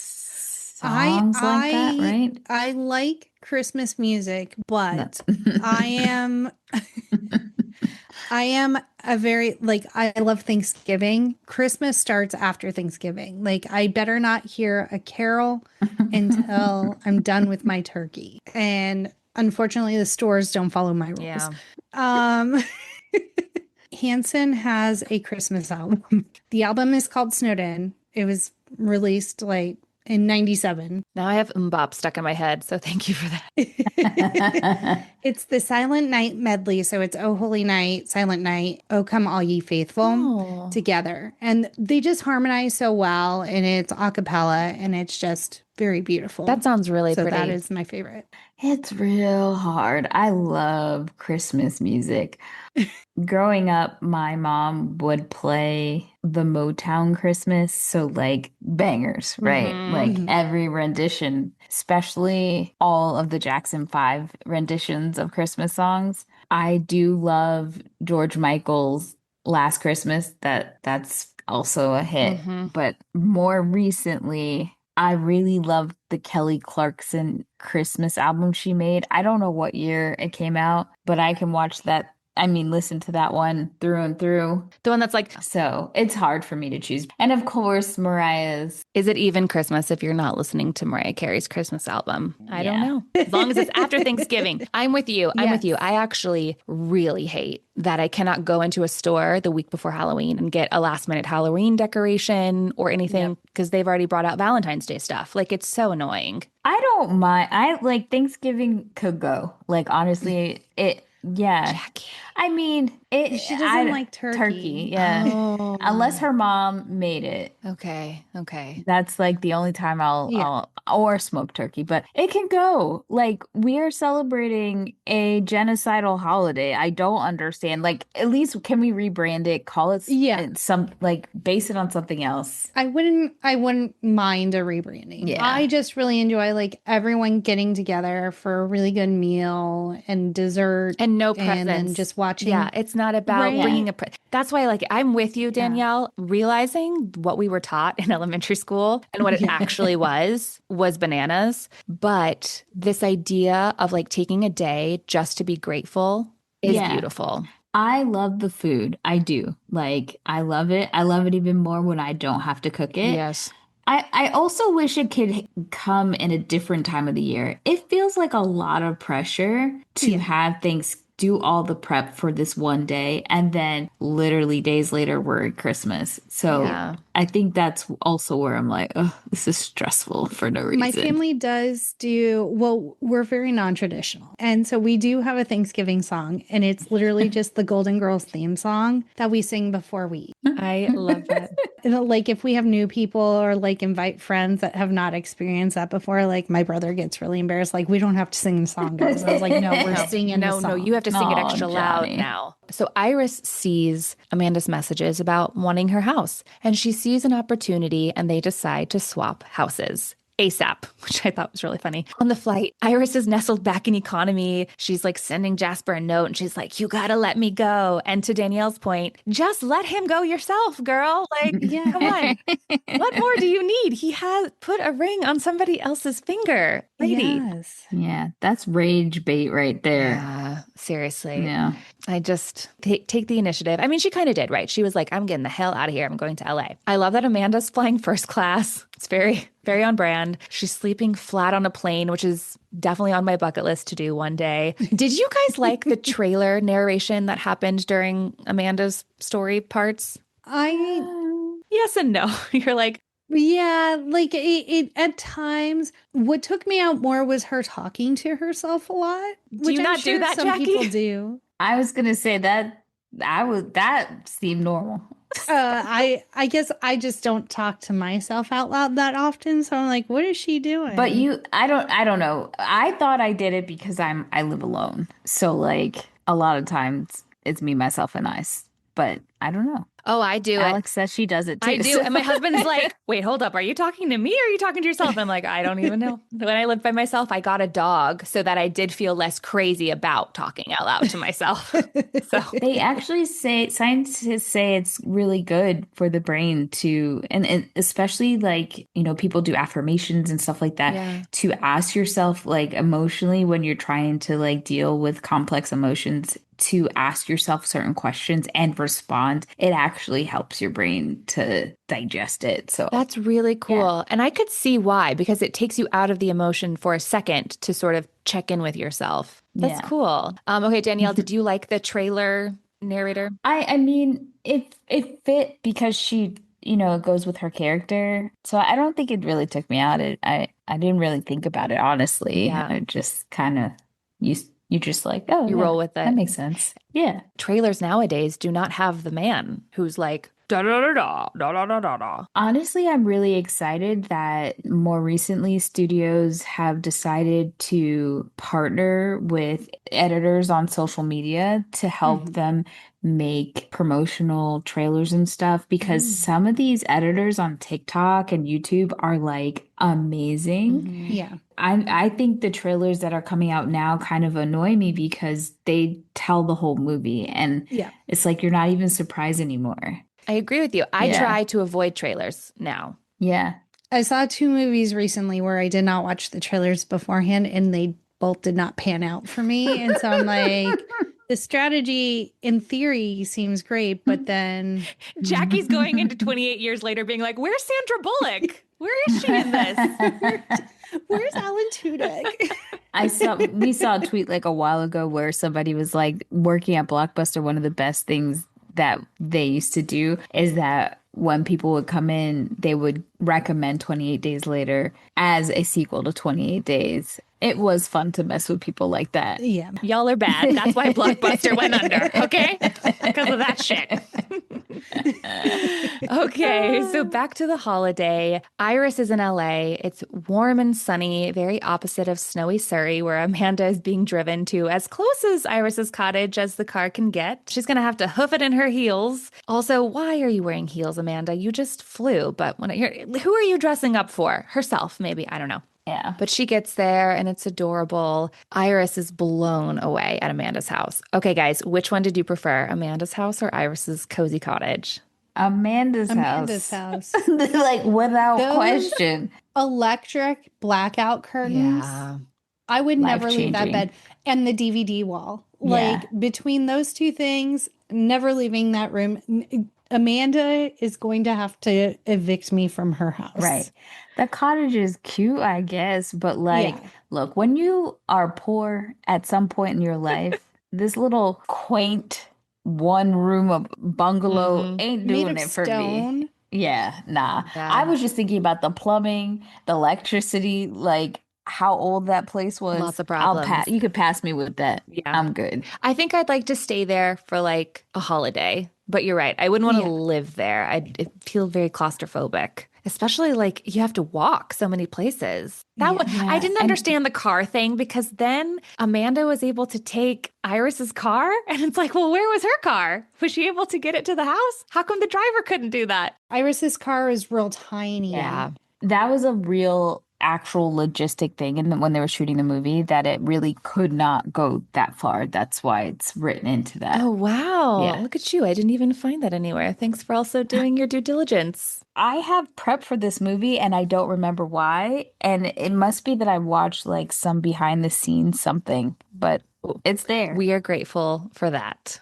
songs like that, right? I like Christmas music, but That's I am a very, like, I love Thanksgiving. Christmas starts after Thanksgiving. Like, I better not hear a carol until I'm done with my turkey. And unfortunately, the stores don't follow my rules. Yeah. Hanson has a Christmas album. The album is called Snowed In. It was released like in 97. Now I have Mbop stuck in my head, so thank you for that. It's the Silent Night medley. So it's Oh Holy Night, Silent Night, Oh Come All Ye Faithful Oh. together. And they just harmonize so well, and it's a cappella, and it's just very beautiful. That sounds really So pretty. that is my favorite. It's real hard. I love Christmas music. Growing up, my mom would play the Motown Christmas, so like bangers, right? Mhm. Like every rendition, especially all of the Jackson 5 renditions of Christmas songs. I do love George Michael's Last Christmas. That's also a hit. Mhm. But more recently, I really love the Kelly Clarkson Christmas album she made. I don't know what year it came out, but I can watch that. I mean, listen to that one through and through. The one that's like, So it's hard for me to choose. And of course, Mariah's. is it even Christmas if you're not listening to Mariah Carey's Christmas album? I don't know. As long as it's after Thanksgiving. I'm with you. I'm with you. I actually really hate that I cannot go into a store the week before Halloween and get a last minute Halloween decoration or anything because they've already brought out Valentine's Day stuff. Like, it's so annoying. I don't mind. I like Thanksgiving could go. Like, honestly, yeah. Jackie. I mean, She doesn't like turkey. Turkey, yeah. Oh. Unless her mom made it. Okay. That's like the only time I'll or smoke turkey, but it can go. Like, we are celebrating a genocidal holiday. I don't understand. Like, at least can we rebrand it, call it some, like, base it on something else. I wouldn't mind a rebranding. Yeah. I just really enjoy like everyone getting together for a really good meal and dessert And no presents. and then just watching. Yeah, it's not about Right. bringing a That's why, like, I'm with you, Danielle, realizing what we were taught in elementary school and what it actually was bananas. But this idea of like taking a day just to be grateful is beautiful. I love the food. I do. Like, I love it. I love it even more when I don't have to cook it. Yes. I also wish it could come in a different time of the year. It feels like a lot of pressure to have things do all the prep for this one day and then literally days later we're at Christmas. So I think that's also where I'm like, oh, this is stressful for no reason. My family does we're very non-traditional. And so we do have a Thanksgiving song and it's literally just the Golden Girls theme song that we sing before we eat. I love that. Like if we have new people or like invite friends that have not experienced that before, like my brother gets really embarrassed. Like, we don't have to sing the song, guys. I was like, no, we're singing the song. No, you have to sing it extra loud now. So Iris sees Amanda's messages about wanting her house and she sees an opportunity and they decide to swap houses. ASAP, which I thought was really funny. On the flight, Iris is nestled back in economy. She's like sending Jasper a note and she's like, you gotta let me go. And to Danielle's point, just let him go yourself, girl. Like, come on. What more do you need? He has put a ring on somebody else's finger. Lady. Yes. Yeah, that's rage bait right there. Yeah, seriously. Yeah. I just take the initiative. I mean, she kind of did, right? She was like, I'm getting the hell out of here. I'm going to LA. I love that Amanda's flying first class. It's very, very on brand. She's sleeping flat on a plane, which is definitely on my bucket list to do one day. Did you guys like the trailer narration that happened during Amanda's story parts? Yes and no. You're like, yeah, like it at times, what took me out more was her talking to herself a lot. Do you not do that, some Jackie? people do. I was gonna say that that seemed normal. I guess I just don't talk to myself out loud that often. So I'm like, what is she doing? But I don't know. I thought I did it because I live alone. So like a lot of times it's me, myself, and I. But I don't know. oh, I do Alex says she does it too. I do. And my husband's like, wait, hold up. Are you talking to me or are you talking to yourself? And I'm like, I don't even know. When I lived by myself, I got a dog so that I did feel less crazy about talking out loud to myself. So They actually say, scientists say it's really good for the brain to, and especially like, people do affirmations and stuff like that, to ask yourself like emotionally when you're trying to like deal with complex emotions, to ask yourself certain questions and respond. It actually helps your brain to digest it. So that's really cool. And I could see why, because it takes you out of the emotion for a second to sort of check in with yourself. That's cool. Okay, Danielle, did you like the trailer narrator? I mean, it fit because she, it goes with her character. So I don't think it really took me out. I didn't really think about it, honestly. Yeah. I just kind of you just like, oh, You roll with it. That makes sense. Yeah. Trailers nowadays do not have the man who's like, da da da da da da da da da. Honestly, I'm really excited that more recently studios have decided to partner with editors on social media to help them make promotional trailers and stuff, because some of these editors on TikTok and YouTube are like amazing. Yeah. I think the trailers that are coming out now kind of annoy me because they tell the whole movie and it's like you're not even surprised anymore. I agree with you. I try to avoid trailers now. Yeah. I saw two movies recently where I did not watch the trailers beforehand and they both did not pan out for me. And so I'm like, the strategy in theory seems great, but then Jackie's going into 28 years later being like, where's Sandra Bullock? Where is she in this? where's Alan Tudyk? We saw a tweet like a while ago where somebody was like, working at Blockbuster, one of the best things that they used to do is that when people would come in, they would recommend 28 Days Later as a sequel to 28 Days. It was fun to mess with people like that. Yeah. Y'all are bad. That's why Blockbuster went under, okay? Because of that shit. Okay, so back to the holiday. Iris is in LA. It's warm and sunny, very opposite of snowy Surrey, where Amanda is being driven to as close as Iris's cottage as the car can get. She's going to have to hoof it in her heels. Also, why are you wearing heels, Amanda? You just flew, but who are you dressing up for? Herself, maybe. I don't know. Yeah. But she gets there and it's adorable. Iris is blown away at Amanda's house. Okay, guys, which one did you prefer? Amanda's house or Iris's cozy cottage? Amanda's house. Like, without question. Electric blackout curtains. Yeah. I would never leave that Life-changing. bed. And the DVD wall. Yeah. Like, between those two things, never leaving that room. Amanda is going to have to evict me from her house. Right. The cottage is cute, I guess, but like, Yeah. look, when you are poor at some point in your life, this little quaint one room bungalow ain't Made doing of it for me. stone. Yeah, nah. Yeah. I was just thinking about the plumbing, the electricity, like how old that place was. Lots of problems. You could pass me with that. Yeah. I'm good. I think I'd like to stay there for like a holiday. But you're right. I wouldn't want to Yeah. live there. I'd feel very claustrophobic, especially like you have to walk so many places. That one, Yeah. I didn't understand the car thing because then Amanda was able to take Iris's car. And it's like, well, where was her car? Was she able to get it to the house? How come the driver couldn't do that? Iris's car is real tiny. Yeah. That was a real actual logistic thing and when they were shooting the movie that it really could not go that far. That's why it's written into that. Oh, wow. Yeah. Look at you. I didn't even find that anywhere. Thanks for also doing your due diligence. I have prepped for this movie and I don't remember why. And it must be that I watched like some behind the scenes something, but it's there. We are grateful for that.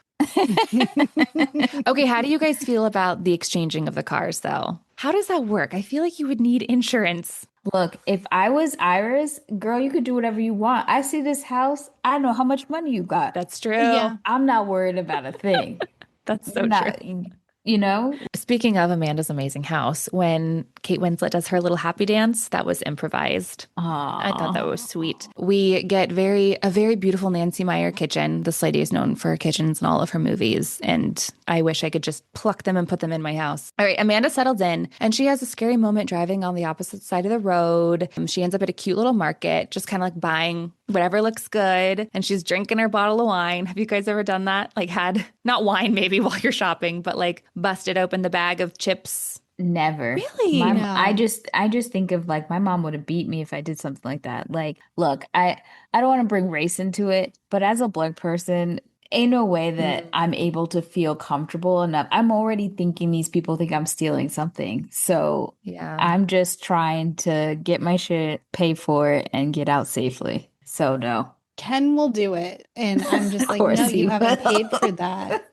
Okay, how do you guys feel about the exchanging of the cars, though? How does that work? I feel like you would need insurance. Look, if I was Iris, girl, you could do whatever you want. I see this house. I know how much money you got. That's true. Yeah. I'm not worried about a thing. That's so Not- true. You know? Speaking of Amanda's amazing house, when Kate Winslet does her little happy dance, that was improvised. I thought that was sweet. We get a very beautiful Nancy Meyer kitchen. This lady is known for her kitchens in all of her movies, and I wish I could just pluck them and put them in my house. All right, Amanda settles in, and she has a scary moment driving on the opposite side of the road. She ends up at a cute little market, just kind of like buying whatever looks good, and she's drinking her bottle of wine. Have you guys ever done that? Like had, not wine maybe while you're shopping, but like busted open the bag of chips? Never. Really? No. I just think of like my mom would have beat me if I did something like that. Like, look, I don't want to bring race into it, but as a Black person, ain't no way that I'm able to feel comfortable enough. I'm already thinking these people think I'm stealing something. So Yeah. I'm just trying to get my shit, pay for it, and get out safely. So no. Ken will do it. And I'm just Of like, course no, he you haven't will. paid for that.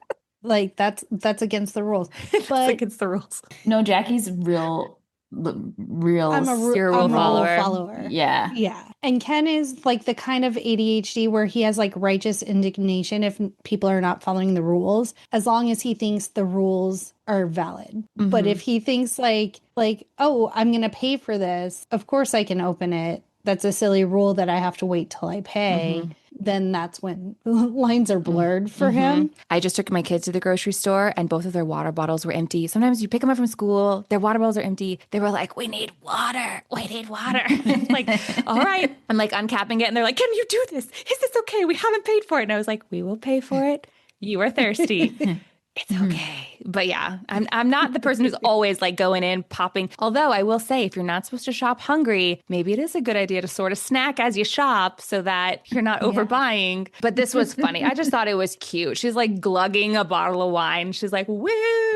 Like that's against the rules. It's But against the rules. No, Jackie's real I'm a You're a rule I'm follower. follower. Yeah. Yeah. And Ken is like the kind of ADHD where he has like righteous indignation if people are not following the rules, as long as he thinks the rules are valid. But Mhm. if he thinks like, oh, I'm going to pay for this, of course I can open it. That's a silly rule that I have to wait till I pay. Then that's when lines are blurred for him. I just took my kids to the grocery store and both of their water bottles were empty. Sometimes you pick them up from school, their water bottles are empty. They were like, we need water. We need water. It's like, all right. I'm like uncapping it and they're like, can you do this? Is this okay? We haven't paid for it. And I was like, we will pay for it. You are thirsty. it's okay. But yeah, I'm not the person who's always like going in, popping. Although I will say, if you're not supposed to shop hungry, maybe it is a good idea to sort of snack as you shop so that you're not overbuying. But this was funny. I just thought it was cute. She's like glugging a bottle of wine. She's like, woo,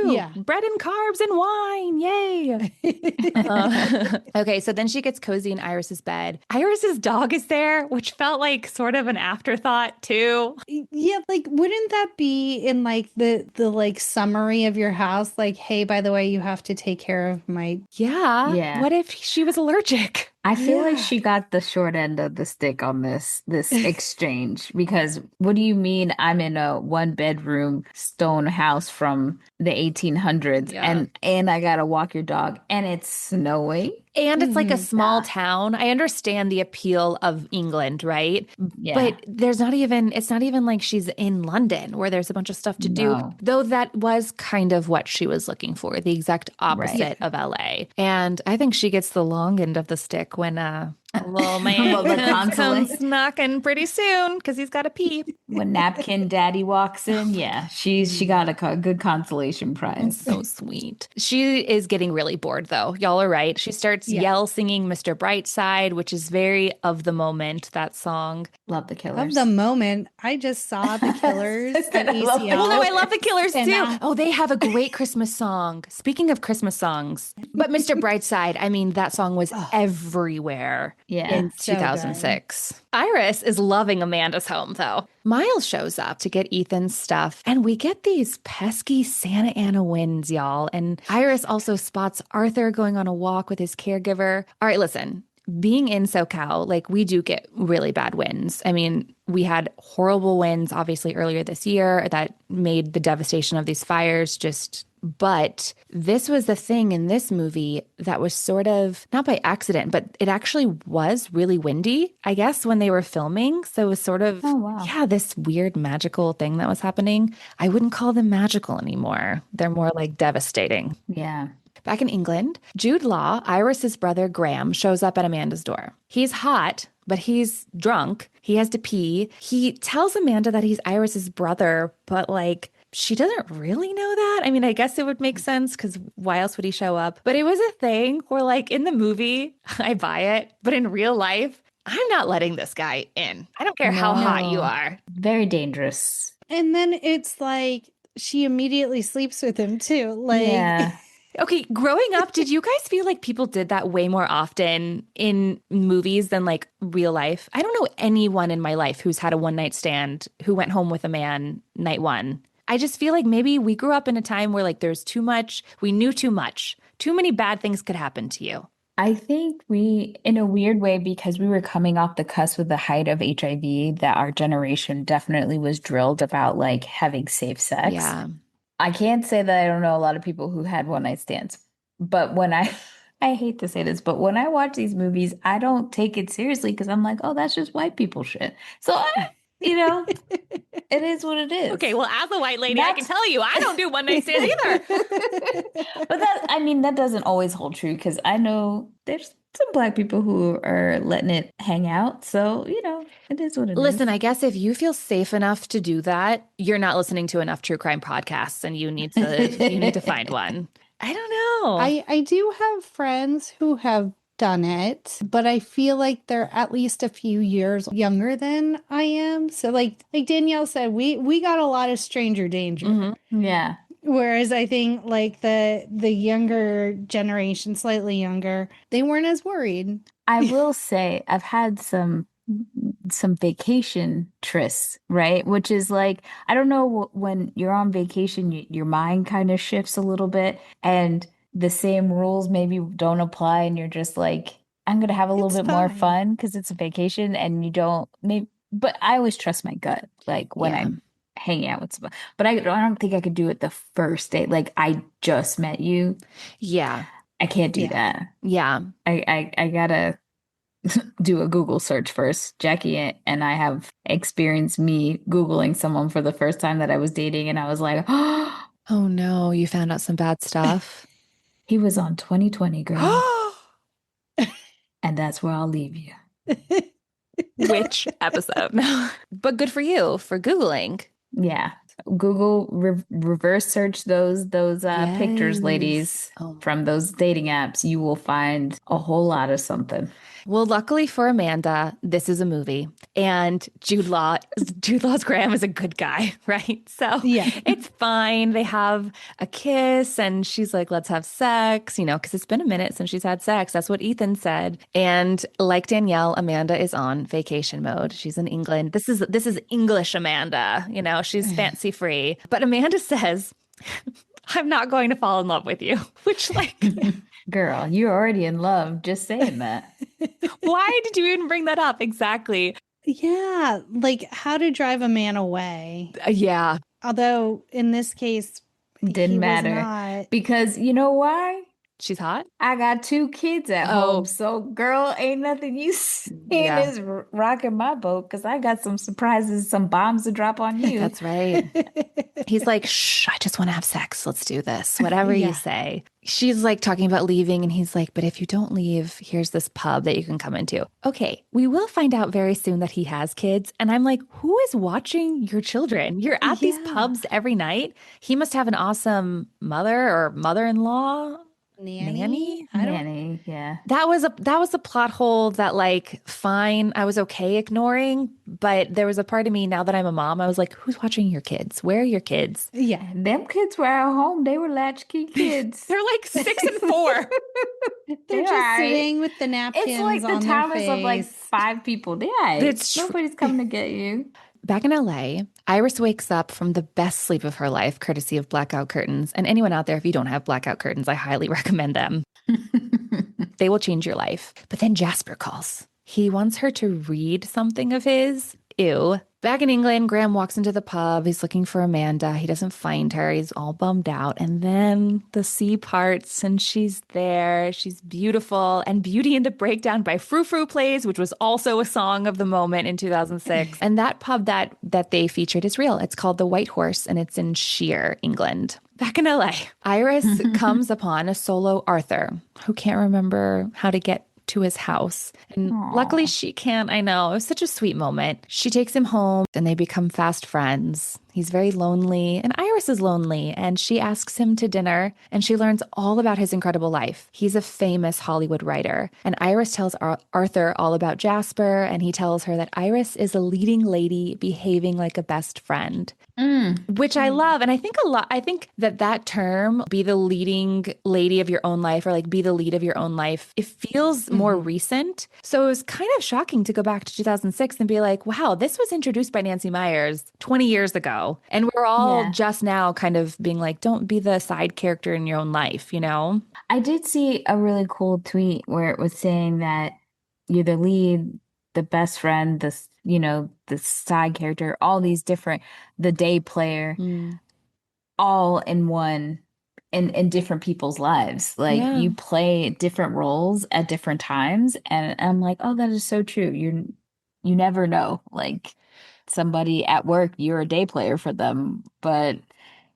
Yeah. bread and carbs and wine. Yay. Okay, so then she gets cozy in Iris's bed. Iris's dog is there, which felt like sort of an afterthought too. Yeah, like wouldn't that be in like the like summary of your house? Like, hey, by the way, you have to take care of my Yeah. Yeah. What if she was allergic? I feel like she got the short end of the stick on this exchange because what do you mean I'm in a one bedroom stone house from the 1800s Yeah. and I gotta walk your dog and it's snowing? And it's like a small town. I understand the appeal of England, right? Yeah. But it's not even like she's in London where there's a bunch of stuff to do. No. Though that was kind of what she was looking for, the exact opposite of LA. And I think she gets the long end of the stick when a little man comes knocking pretty soon because he's got to pee. When Napkin Daddy walks in, yeah, she got a good consolation prize. So sweet. She is getting really bored, though. Y'all are right. She starts yell singing Mr. Brightside, which is very of the moment, that song. Love the Killers. Of the moment, I just saw the Killers at ACL. Well, no, I love the Killers too. Oh, they have a great Christmas song. Speaking of Christmas songs, but Mr. Brightside, I mean, that song was everywhere in 2006. Iris is loving Amanda's home, though. Miles shows up to get Ethan's stuff, and we get these pesky Santa Ana winds, y'all. And Iris also spots Arthur going on a walk with his caregiver. All right, listen. Being in SoCal, like we do get really bad winds. I mean, we had horrible winds, obviously, earlier this year that made the devastation of these fires but this was the thing in this movie that was sort of, not by accident, but it actually was really windy, I guess, when they were filming. So it was sort of, this weird magical thing that was happening. I wouldn't call them magical anymore. They're more like devastating. Yeah. Back in England, Jude Law, Iris's brother Graham, shows up at Amanda's door. He's hot, but he's drunk. He has to pee. He tells Amanda that he's Iris's brother, but like, she doesn't really know that. I mean, I guess it would make sense because why else would he show up? But it was a thing where like in the movie, I buy it, but in real life, I'm not letting this guy in. I don't care how hot you are. Very dangerous. And then it's like she immediately sleeps with him too. Like, yeah. Okay, growing up, did you guys feel like people did that way more often in movies than like real life? I don't know anyone in my life who's had a one-night stand who went home with a man night one. I just feel like maybe we grew up in a time where like there's too much, we knew too much. Too many bad things could happen to you. I think we, in a weird way, because we were coming off the cusp of the height of HIV, that our generation definitely was drilled about like having safe sex. Yeah. I can't say that I don't know a lot of people who had one night stands, but when I hate to say this, but when I watch these movies, I don't take it seriously because I'm like, oh, that's just white people shit. So it is what it is. Okay, well, as a white lady, I can tell you, I don't do one night stands either. But that doesn't always hold true because I know there's some Black people who are letting it hang out. So, it is what it is. Listen, I guess if you feel safe enough to do that, you're not listening to enough true crime podcasts and you need to find one. I don't know. I do have friends who have done it, but I feel like they're at least a few years younger than I am. So like Danielle said, we got a lot of stranger danger. Mm-hmm. Yeah. Whereas I think like the younger generation, slightly younger, they weren't as worried. I will say I've had some vacation trysts, right? Which is like, I don't know, when you're on vacation, your mind kind of shifts a little bit and the same rules maybe don't apply and you're just like, I'm gonna have a little bit more fun because it's a vacation and you don't but I always trust my gut like when I'm hanging out with someone, but I don't think I could do it the first day. Like I just met you. Yeah. I can't do that. Yeah. I gotta do a Google search first. Jackie and I have experienced me Googling someone for the first time that I was dating and I was like, oh no, you found out some bad stuff. He was on 2020, girl. And that's where I'll leave you. Which episode? No. But good for you for Googling. Yeah. Google reverse search those pictures, ladies, Yes. Oh. from those dating apps. You will find a whole lot of something. Well, luckily for Amanda, this is a movie, and Jude Law's Graham is a good guy, right? So Yeah. it's fine. They have a kiss, and she's like, "Let's have sex," because it's been a minute since she's had sex. That's what Ethan said. And like Danielle, Amanda is on vacation mode. She's in England. This is English Amanda. She's fancy free. But Amanda says, "I'm not going to fall in love with you," which like. Girl, you're already in love just saying that. Why did you even bring that up? Exactly. Yeah, like how to drive a man away. Yeah. Although in this case, Didn't he was matter. not. Because you know why? She's hot. I got 2 kids at home, so girl, ain't nothing you saying Yeah. is rocking my boat because I got some surprises, some bombs to drop on you. That's right. He's like, shh, I just want to have sex. Let's do this. Whatever you Yeah. say. She's like talking about leaving, and he's like, but if you don't leave, here's this pub that you can come into. Okay, we will find out very soon that he has kids. And I'm like, who is watching your children? You're at these Yeah. pubs every night. He must have an awesome mother or mother-in-law. Nanny? I don't. Nanny, yeah. That was a plot hole that like fine, I was okay ignoring, but there was a part of me now that I'm a mom, I was like, who's watching your kids? Where are your kids? Yeah. Them kids were at home. They were latchkey kids. They're like 6 and 4. They're They're just all right. sitting with the napkins It's like the on their towers of like face. 5 people. Yeah, It's true. nobody's coming to get you. Back in LA, Iris wakes up from the best sleep of her life, courtesy of blackout curtains. And anyone out there, if you don't have blackout curtains, I highly recommend them. They will change your life. But then Jasper calls. He wants her to read something of his. Ew. Back in England, Graham walks into the pub. He's looking for Amanda. He doesn't find her. He's all bummed out. And then the sea parts and she's there. She's beautiful. And Beauty and the Breakdown by Frou Frou plays, which was also a song of the moment in 2006. And that pub that they featured is real. It's called the White Horse, and it's in Sheer, England. Back in LA, Iris comes upon a solo Arthur who can't remember how to get to his house. And luckily she can. I know. It was such a sweet moment. She takes him home and they become fast friends. He's very lonely and Iris is lonely, and she asks him to dinner and she learns all about his incredible life. He's a famous Hollywood writer, and Iris tells Arthur all about Jasper, and he tells her that Iris is a leading lady behaving like a best friend. Which I love. And I think that term, be the leading lady of your own life, or like be the lead of your own life, it feels more recent. So it was kind of shocking to go back to 2006 and be like, wow, this was introduced by Nancy Meyers 20 years ago. And we're all just now kind of being like, don't be the side character in your own life, you know? I did see a really cool tweet where it was saying that you're the lead, the best friend, the side character, all these different, the day player, all in one, in different people's lives. Like you play different roles at different times. And I'm like, oh, that is so true. You never know. Like somebody at work, you're a day player for them, but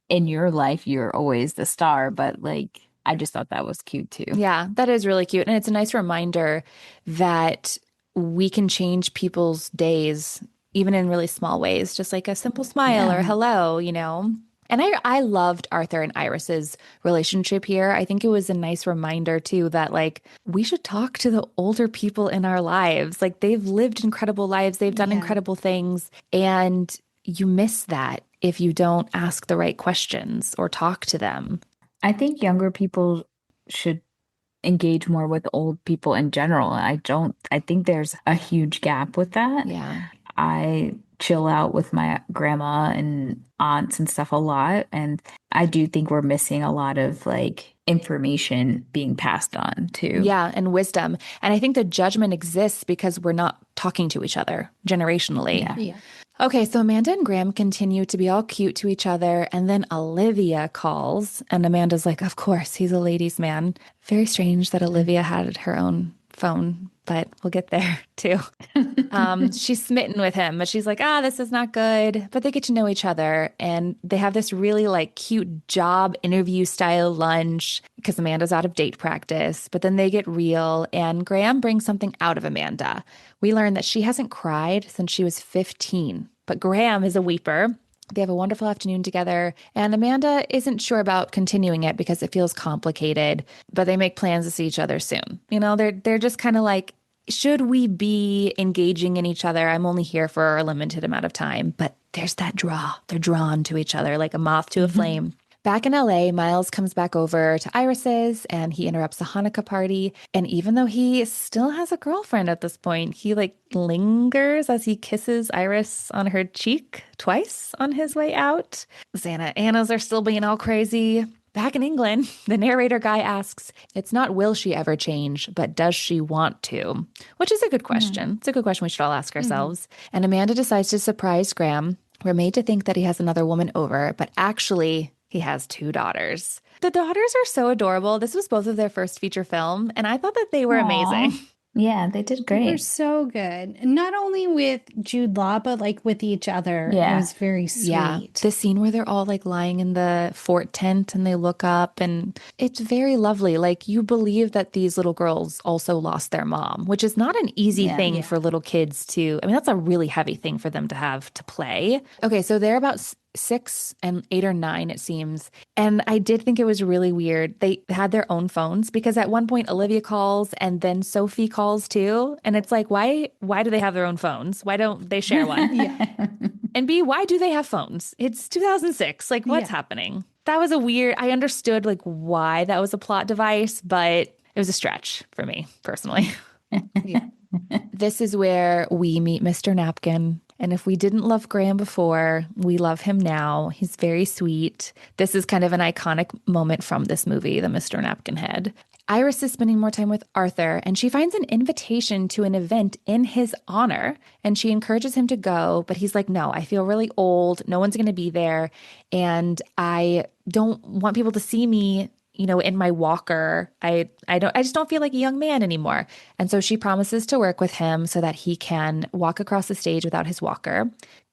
in your life, you're always the star. But like, I just thought that was cute too. Yeah, that is really cute. And it's a nice reminder that we can change people's days, even in really small ways, just like a simple smile or hello, you know? And I loved Arthur and Iris's relationship here. I think it was a nice reminder too that like we should talk to the older people in our lives. Like they've lived incredible lives, they've done incredible things, and you miss that if you don't ask the right questions or talk to them. I think younger people should engage more with old people in general. I think there's a huge gap with that. Yeah. I chill out with my grandma and aunts and stuff a lot. And I do think we're missing a lot of like information being passed on too. Yeah, and wisdom. And I think the judgment exists because we're not talking to each other generationally. Yeah. Okay, so Amanda and Graham continue to be all cute to each other. And then Olivia calls. And Amanda's like, of course, he's a ladies' man. Very strange that Olivia had her own phone, but we'll get there too. She's smitten with him, but she's like, this is not good. But they get to know each other, and they have this really like cute job interview style lunch because Amanda's out of date practice. But then they get real, and Graham brings something out of Amanda. We learn that she hasn't cried since she was 15, but Graham is a weeper. They have a wonderful afternoon together, and Amanda isn't sure about continuing it because it feels complicated, but they make plans to see each other soon. They're just kind of like, should we be engaging in each other? I'm only here for a limited amount of time, but there's that draw. They're drawn to each other like a moth to a flame. Back in LA, Miles comes back over to Iris's and he interrupts the Hanukkah party. And even though he still has a girlfriend at this point, he like lingers as he kisses Iris on her cheek twice on his way out. Santa Annas are still being all crazy. Back in England, the narrator guy asks, it's not will she ever change, but does she want to? Which is a good question. It's a good question we should all ask ourselves. And Amanda decides to surprise Graham. We're made to think that he has another woman over, but actually he has 2 daughters. The daughters are so adorable. This was both of their first feature film, and I thought that they were amazing. Yeah, they did great. They're so good. Not only with Jude Law, but like with each other. Yeah. It was very sweet. Yeah, the scene where they're all like lying in the fort tent and they look up and it's very lovely. Like you believe that these little girls also lost their mom, which is not an easy thing for little kids to, I mean, that's a really heavy thing for them to have to play. Okay, so they're about 6 and 8 or 9, it seems. And I did think it was really weird. They had their own phones because at one point Olivia calls and then Sophie calls too. And it's like, why do they have their own phones? Why don't they share one? And B, why do they have phones? It's 2006. Like, what's happening? That was a weird, I understood like why that was a plot device, but it was a stretch for me personally. This is where we meet Mr. Napkin. And if we didn't love Graham before, we love him now. He's very sweet. This is kind of an iconic moment from this movie, the Mr. Napkin Head. Iris is spending more time with Arthur, and she finds an invitation to an event in his honor. And she encourages him to go, but he's like, no, I feel really old. No one's going to be there. And I don't want people to see me, in my walker. I just don't feel like a young man anymore. And so she promises to work with him so that he can walk across the stage without his walker.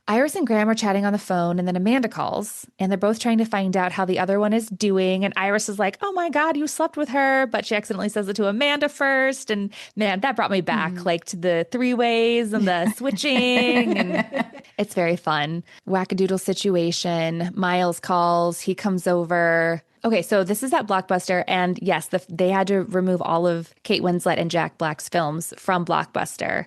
Iris and Graham are chatting on the phone, and then Amanda calls, and they're both trying to find out how the other one is doing. And Iris is like, oh my God, you slept with her. But she accidentally says it to Amanda first. And man, that brought me back like to the 3-ways and the switching. And it's very fun. Wackadoodle situation. Miles calls. He comes over. Okay, so this is at Blockbuster, and yes, they had to remove all of Kate Winslet and Jack Black's films from Blockbuster.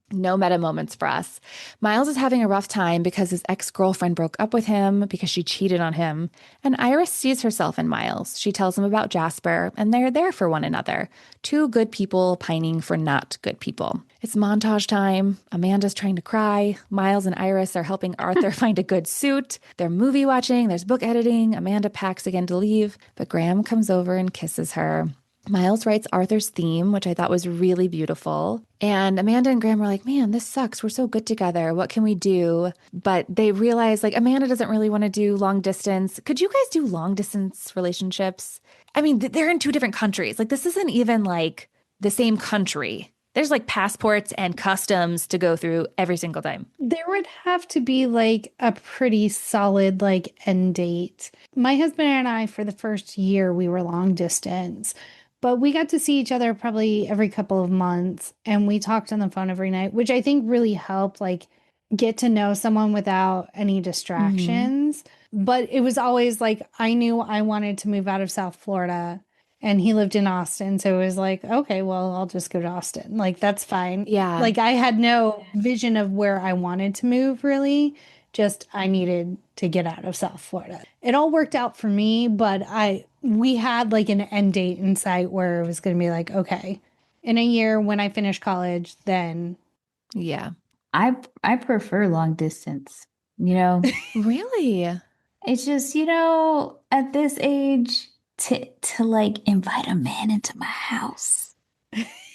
No meta moments for us. Miles is having a rough time because his ex-girlfriend broke up with him because she cheated on him. And Iris sees herself in Miles. She tells him about Jasper, and they're there for one another. 2 good people pining for not good people. It's montage time. Amanda's trying to cry. Miles and Iris are helping Arthur find a good suit. They're movie watching. There's book editing. Amanda packs again to leave, but Graham comes over and kisses her. Miles writes Arthur's theme, which I thought was really beautiful. And Amanda and Graham are like, man, this sucks. We're so good together. What can we do? But they realize like Amanda doesn't really want to do long distance. Could you guys do long distance relationships? I mean, they're in 2 different countries. Like this isn't even like the same country. There's like passports and customs to go through every single time. There would have to be like a pretty solid like end date. My husband and I, for the first year, we were long distance. But we got to see each other probably every couple of months, and we talked on the phone every night, which I think really helped like get to know someone without any distractions. But it was always like I knew I wanted to move out of South Florida, and he lived in Austin. So it was like, okay, well, I'll just go to Austin. Like, that's fine. Yeah. Like I had no vision of where I wanted to move really. Just I needed to get out of South Florida. It all worked out for me, but we had like an end date in sight where it was going to be like, okay, in a year when I finish college, then. Yeah. I prefer long distance, Really? It's just, at this age to like invite a man into my house.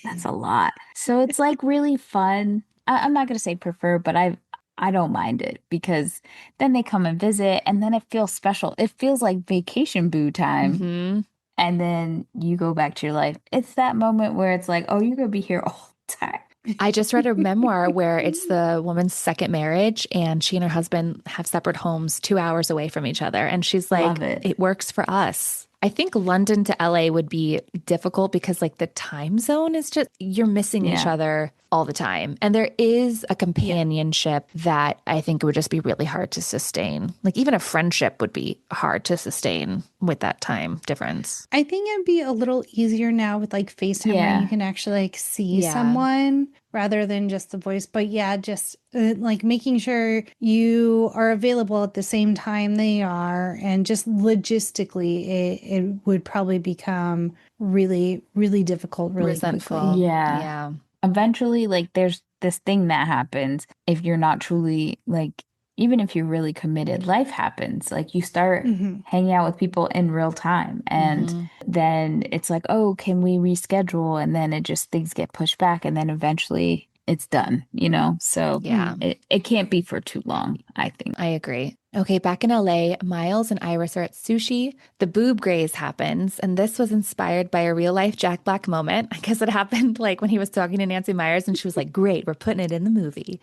That's a lot. So it's like really fun. I'm not going to say prefer, but I don't mind it because then they come and visit and then it feels special. It feels like vacation boo time. And then you go back to your life. It's that moment where it's like, oh, you're going to be here all the time. I just read a memoir where it's the woman's second marriage and she and her husband have separate homes 2 hours away from each other. And she's like, it works for us. I think London to LA would be difficult because like the time zone is just, you're missing each Yeah. other all the time. And there is a Yeah. companionship that I think would just be really hard to sustain. Like even a friendship would be hard to sustain with that time difference. I think it'd be a little easier now with like FaceTime where you Yeah. can actually like see Yeah. someone rather than just the voice. But yeah, just like making sure you are available at the same time they are. And just logistically, it would probably become really, really difficult really quickly. Resentful. Yeah. Yeah. Eventually, like, there's this thing that happens if you're not truly, like, even if you're really committed, life happens. Like, you start Hmm. hanging out with people in real time. And Hmm. then it's like, oh, can we reschedule? And then it just, things get pushed back. And then eventually it's done, you know? So Yeah. it can't be for too long, I think. I agree. Okay, back in LA, Miles and Iris are at sushi. The boob graze happens, and this was inspired by a real life Jack Black moment. I guess it happened like when he was talking to Nancy Meyers, and she was like, "Great, we're putting it in the movie."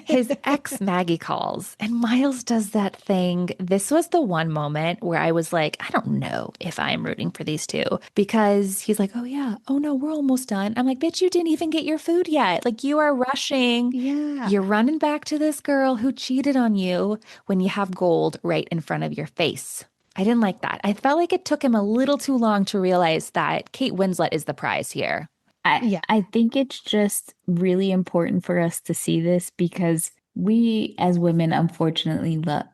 His ex Maggie calls, and Miles does that thing. This was the one moment where I was like, I don't know if I'm rooting for these two because he's like, oh, yeah, oh no, we're almost done. I'm like, bitch, you didn't even get your food yet. Like, you are rushing. Yeah. You're running back to this girl who cheated on you when you have gold right in front of your face. I didn't like that. I felt like it took him a little too long to realize that Kate Winslet is the prize here. Yeah. I think it's just really important for us to see this because we as women, unfortunately, love,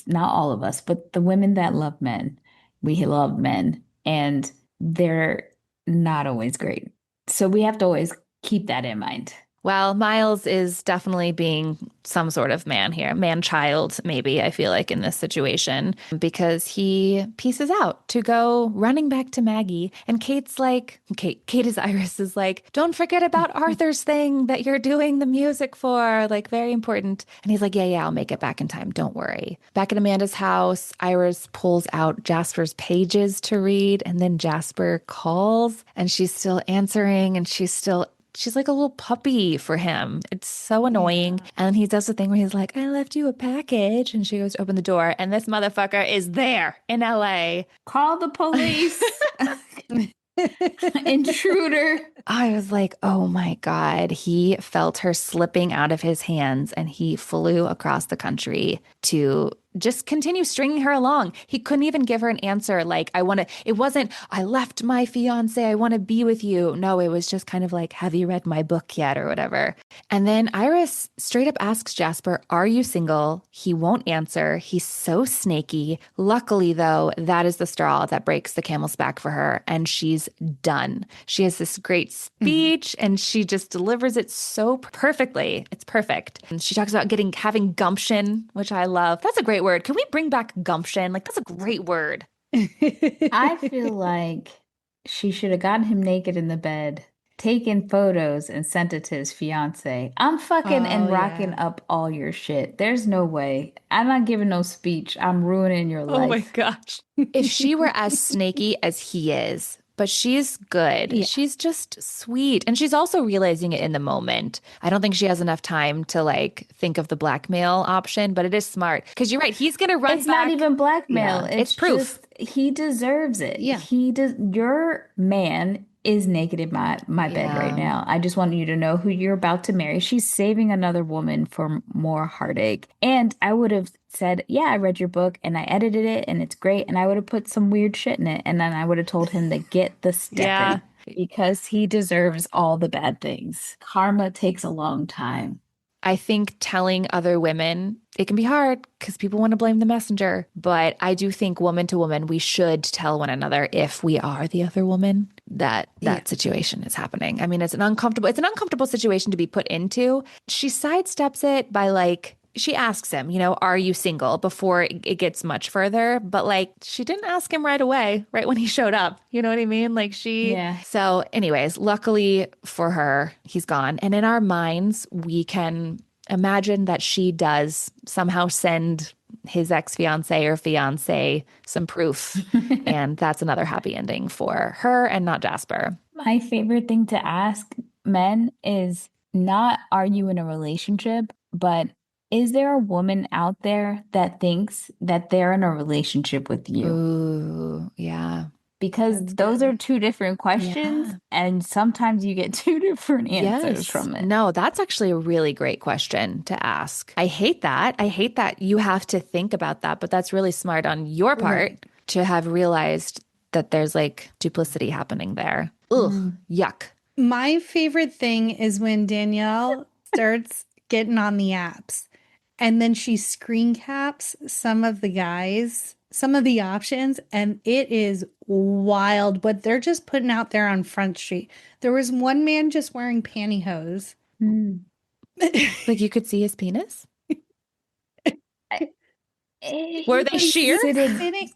not all of us, but the women that love men, we love men and they're not always great. So we have to always keep that in mind. Well, Miles is definitely being some sort of man here, man child, maybe, I feel like in this situation, because he pieces out to go running back to Maggie. And Kate's like, Kate is Iris is like, don't forget about Arthur's thing that you're doing the music for, like very important. And he's like, yeah, I'll make it back in time. Don't worry. Back at Amanda's house, Iris pulls out Jasper's pages to read. And then Jasper calls and she's still answering and she's like a little puppy for him. It's so annoying. Yeah. And he does the thing where he's like, I left you a package. And she goes to open the door. And this motherfucker is there in LA. Call the police. Intruder. I was like, oh my God. He felt her slipping out of his hands and he flew across the country to just continue stringing her along. He couldn't even give her an answer like, it wasn't, I left my fiance, I want to be with you. No, it was just kind of like, have you read my book yet or whatever? And then Iris straight up asks Jasper, are you single? He won't answer. He's so snaky. Luckily, though, that is the straw that breaks the camel's back for her. And she's done. She has this great speech and she just delivers it so perfectly. It's perfect. And she talks about having gumption, which I love. That's a great word. Can we bring back gumption? Like, that's a great word. I feel like she should have gotten him naked in the bed, taken photos, and sent it to his fiance. I'm fucking and rocking yeah. up all your shit. There's no way. I'm not giving no speech. I'm ruining your Oh my life. gosh. If she were as snaky as he is, but she's good. Yeah. She's just sweet. And she's also realizing it in the moment. I don't think she has enough time to like think of the blackmail option, but it is smart. Because you're right, he's gonna run It's back. not even blackmail. Yeah, it's proof. Just, he deserves it. Yeah. He does. Your man is naked in my bed right Yeah. now. I just want you to know who you're about to marry. She's saving another woman for more heartache. And I would have said, yeah, I read your book and I edited it and it's great. And I would have put some weird shit in it. And then I would have told him to get the Yeah. stepping because he deserves all the bad things. Karma takes a long time. I think telling other women, it can be hard because people want to blame the messenger. But I do think woman to woman, we should tell one another if we are the other woman that situation is happening. I mean, it's an uncomfortable situation to be put into. She sidesteps it by like, she asks him, are you single before it gets much further? But like, she didn't ask him right away, right when he showed up. You know what I mean? Like Yeah. So anyways, luckily for her, he's gone. And in our minds, we can imagine that she does somehow send his ex-fiance or fiance some proof. And that's another happy ending for her and not Jasper. My favorite thing to ask men is not, are you in a relationship, but Is there a woman out there that thinks that they're in a relationship with you? Ooh, yeah. Because That's those good. are two different questions, Yeah. and sometimes you get two different answers Yes. from it. No, that's actually a really great question to ask. I hate that. I hate that you have to think about that, but that's really smart on your part Right. to have realized that there's like duplicity happening there. Ugh, Mm. yuck. My favorite thing is when Danielle starts getting on the apps and then she screen caps some of the guys, some of the options, and it is wild what they're just putting out there on Front Street. There was one man just wearing pantyhose. Mm. Like you could see his penis? I- Were He they was sheer? sitting. Sitting,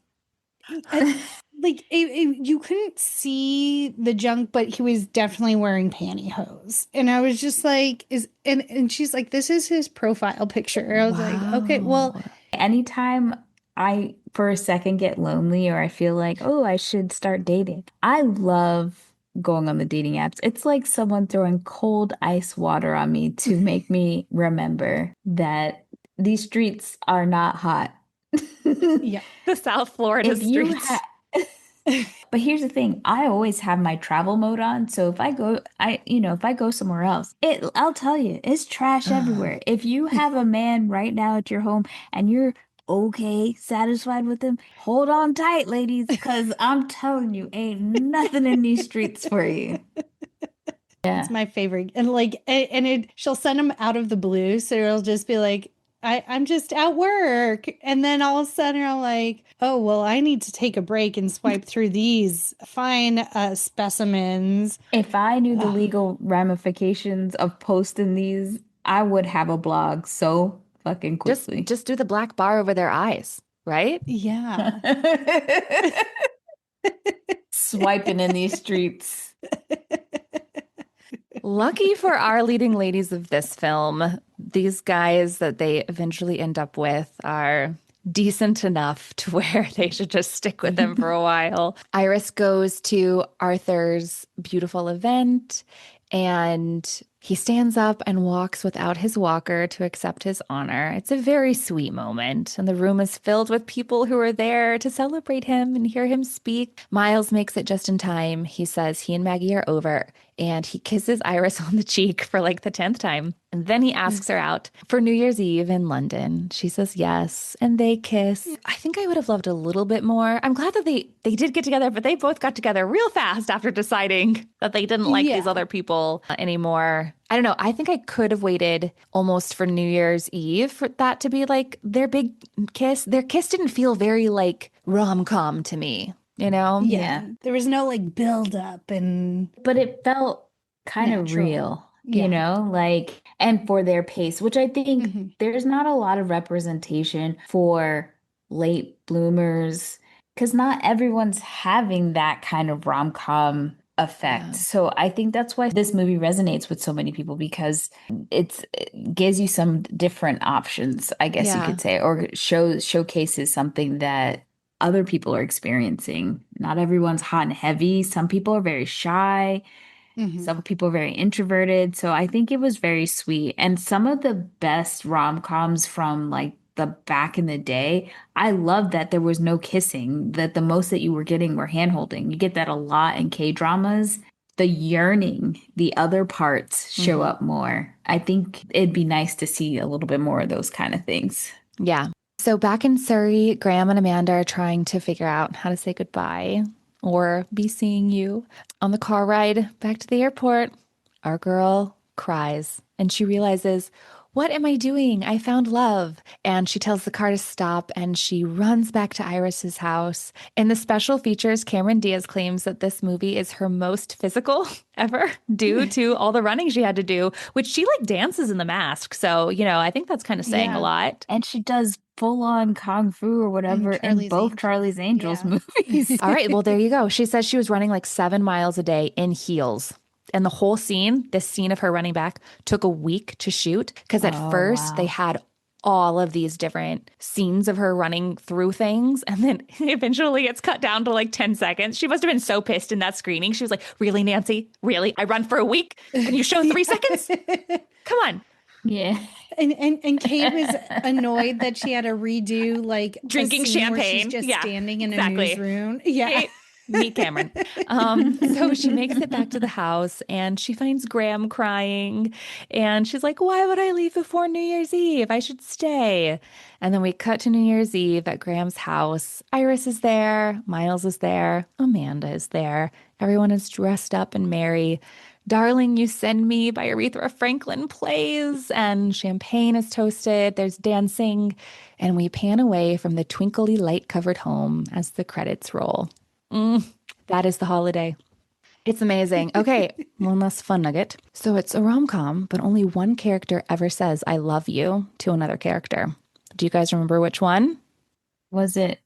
like you couldn't see the junk, but he was definitely wearing pantyhose. And I was just like, and she's like, this is his profile picture. I was like, okay, well, Wow. Anytime I, for a second, get lonely or I feel like, oh, I should start dating, I love going on the dating apps. It's like someone throwing cold ice water on me to make me remember that these streets are not hot. yeah. The South Florida If you streets. have, but here's the thing, I always have my travel mode on. So if I go, if I go somewhere else, I'll tell you, it's trash everywhere. If you have a man right now at your home and you're okay, satisfied with him, hold on tight, ladies, because I'm telling you, ain't nothing in these streets for you. It's Yeah. my favorite. And like, and it, she'll send him out of the blue. So it'll just be like, I'm just at work. And then all of a sudden I'm like, oh, well, I need to take a break and swipe through these fine specimens. If I knew the Ugh, legal ramifications of posting these, I would have a blog so fucking Just quickly. just do the black bar over their eyes, right? yeah. Swiping in these streets. Lucky for our leading ladies of this film, these guys that they eventually end up with are decent enough to where they should just stick with them for a while. Iris goes to Arthur's beautiful event and he stands up and walks without his walker to accept his honor. It's a very sweet moment, and the room is filled with people who are there to celebrate him and hear him speak. Miles makes it just in time. He says he and Maggie are over, and he kisses Iris on the cheek for like the 10th time. And then he asks her out for New Year's Eve in London. She says yes, and they kiss. I think I would have loved a little bit more. I'm glad that they did get together, but they both got together real fast after deciding that they didn't like these Yeah. other people anymore. I don't know. I think I could have waited almost for New Year's Eve for that to be like their big kiss. Their kiss didn't feel very like rom-com to me, you know? Yeah. There was no like build up and But it felt kind of natural. real, Yeah. like, and for their pace, which I think Mhm. there's not a lot of representation for late bloomers because not everyone's having that kind of rom-com effect. Yeah. So I think that's why this movie resonates with so many people because it gives you some different options, I guess you Yeah. could say, or showcases something that other people are experiencing. Not everyone's hot and heavy. Some people are very shy. Mhm. Some people are very introverted. So I think it was very sweet. And some of the best rom-coms from like the back in the day, I love that there was no kissing, that the most that you were getting were hand-holding. You get that a lot in K-dramas. The yearning, the other parts show Mhm. up more. I think it'd be nice to see a little bit more of those kind of things. Yeah. So back in Surrey, Graham and Amanda are trying to figure out how to say goodbye or be seeing you. On the car ride back to the airport, our girl cries and she realizes, what am I doing? I found love. And she tells the car to stop and she runs back to Iris's house. In the special features, Cameron Diaz claims that this movie is her most physical ever due to all the running she had to do, which she like dances in the mask. So, I think that's kind of saying a Yeah. lot. And she does full-on kung fu or whatever in Charlie's both Angels. Charlie's Angels Yeah. movies. All right, well, there you go. She says she was running like 7 miles a day in heels. And the whole scene, this scene of her running back, took a week to shoot because at Oh, first they wow. had all of these different scenes of her running through things. And then eventually it's cut down to like 10 seconds. She must have been so pissed in that screening. She was like, really, Nancy? Really? I run for a week and you show 3 seconds? Come on. Yeah. And Kate was annoyed that she had to redo like Drinking a scene where she's champagne. just Yeah, standing in exactly. a newsroom. Yeah. Kate, meet Cameron. So she makes it back to the house and she finds Graham crying. And she's like, why would I leave before New Year's Eve? I should stay. And then we cut to New Year's Eve at Graham's house. Iris is there. Miles is there. Amanda is there. Everyone is dressed up and merry. Darling, You Send Me by Aretha Franklin plays, and champagne is toasted. There's dancing, and we pan away from the twinkly light-covered home as the credits roll. That is The Holiday. It's amazing. Okay, one last fun nugget. So it's a rom-com, but only one character ever says, I love you to another character. Do you guys remember which one? Was it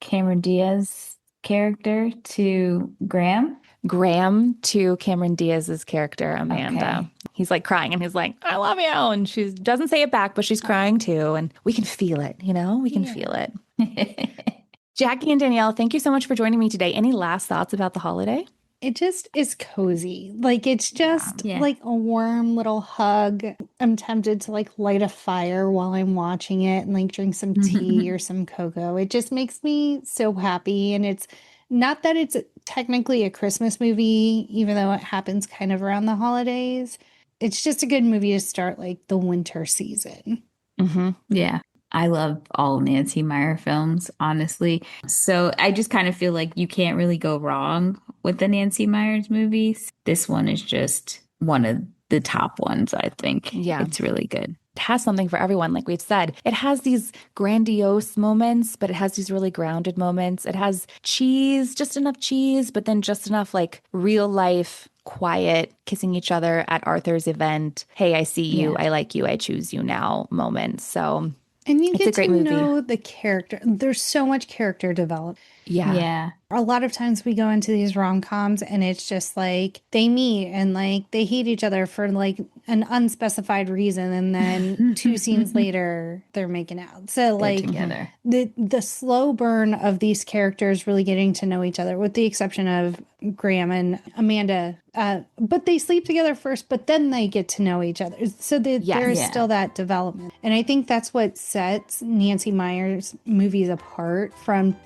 Cameron Diaz's character to Graham? Graham to Cameron Diaz's character, Amanda. Okay. He's like crying and he's like, I love you. And she doesn't say it back, but she's crying too. And we can feel it, you know, we can feel it. Jackie and Danielle, thank you so much for joining me today. Any last thoughts about The Holiday? It just is cozy. Like it's just Yeah. like a warm little hug. I'm tempted to like light a fire while I'm watching it and like drink some tea or some cocoa. It just makes me so happy. And it's not that it's technically a Christmas movie, even though it happens kind of around the holidays. It's just a good movie to start like the winter season. Yeah. I love all Nancy Meyer films, honestly. So I just kind of feel like you can't really go wrong with the Nancy Meyers movies. This one is just one of the top ones, I think. Yeah. It's really good. It has something for everyone, like we've said. It has these grandiose moments, but it has these really grounded moments. It has cheese, just enough cheese, but then just enough like real life, quiet, kissing each other at Arthur's event. Hey, I see you. Yeah. I like you. I choose you now moments. So And you it's get a great to movie. know the character. There's so much character development. Yeah. A lot of times we go into these rom-coms and it's just like they meet and like they hate each other for like an unspecified reason, and then 2 scenes later they're making out. So They're like together. the slow burn of these characters really getting to know each other, with the exception of Graham and Amanda. But they sleep together first, but then they get to know each other. So there is Yeah. still that development. And I think that's what sets Nancy Meyers movies apart from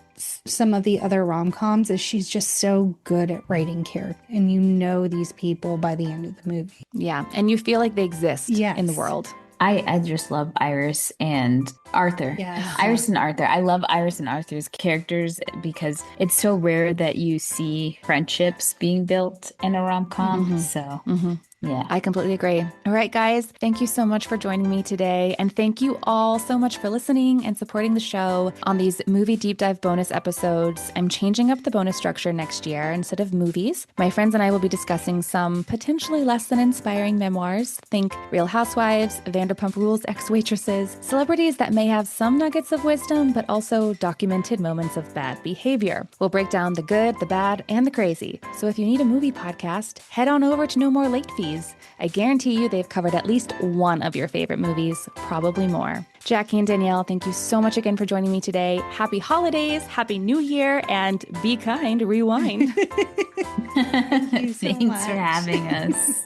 some of the other rom-coms, is she's just so good at writing character, and you know these people by the end of the movie. Yeah. And you feel like they exist Yes. in the world. I just love Iris and Arthur. Yes. Iris and Arthur. I love Iris and Arthur's characters because it's so rare that you see friendships being built in a rom-com. So, yeah. I completely agree. All right, guys, thank you so much for joining me today. And thank you all so much for listening and supporting the show on these movie deep dive bonus episodes. I'm changing up the bonus structure next year. Instead of movies, my friends and I will be discussing some potentially less than inspiring memoirs. Think Real Housewives, Vanderpump Rules ex-waitresses, celebrities that may have some nuggets of wisdom, but also documented moments of bad behavior. We'll break down the good, the bad, and the crazy. So if you need a movie podcast, head on over to No More Late Fees. I guarantee you they've covered at least one of your favorite movies, probably more. Jackie and Danielle, thank you so much again for joining me today. Happy holidays, happy new year, and be kind, rewind. Thank you so Thanks much. for having us.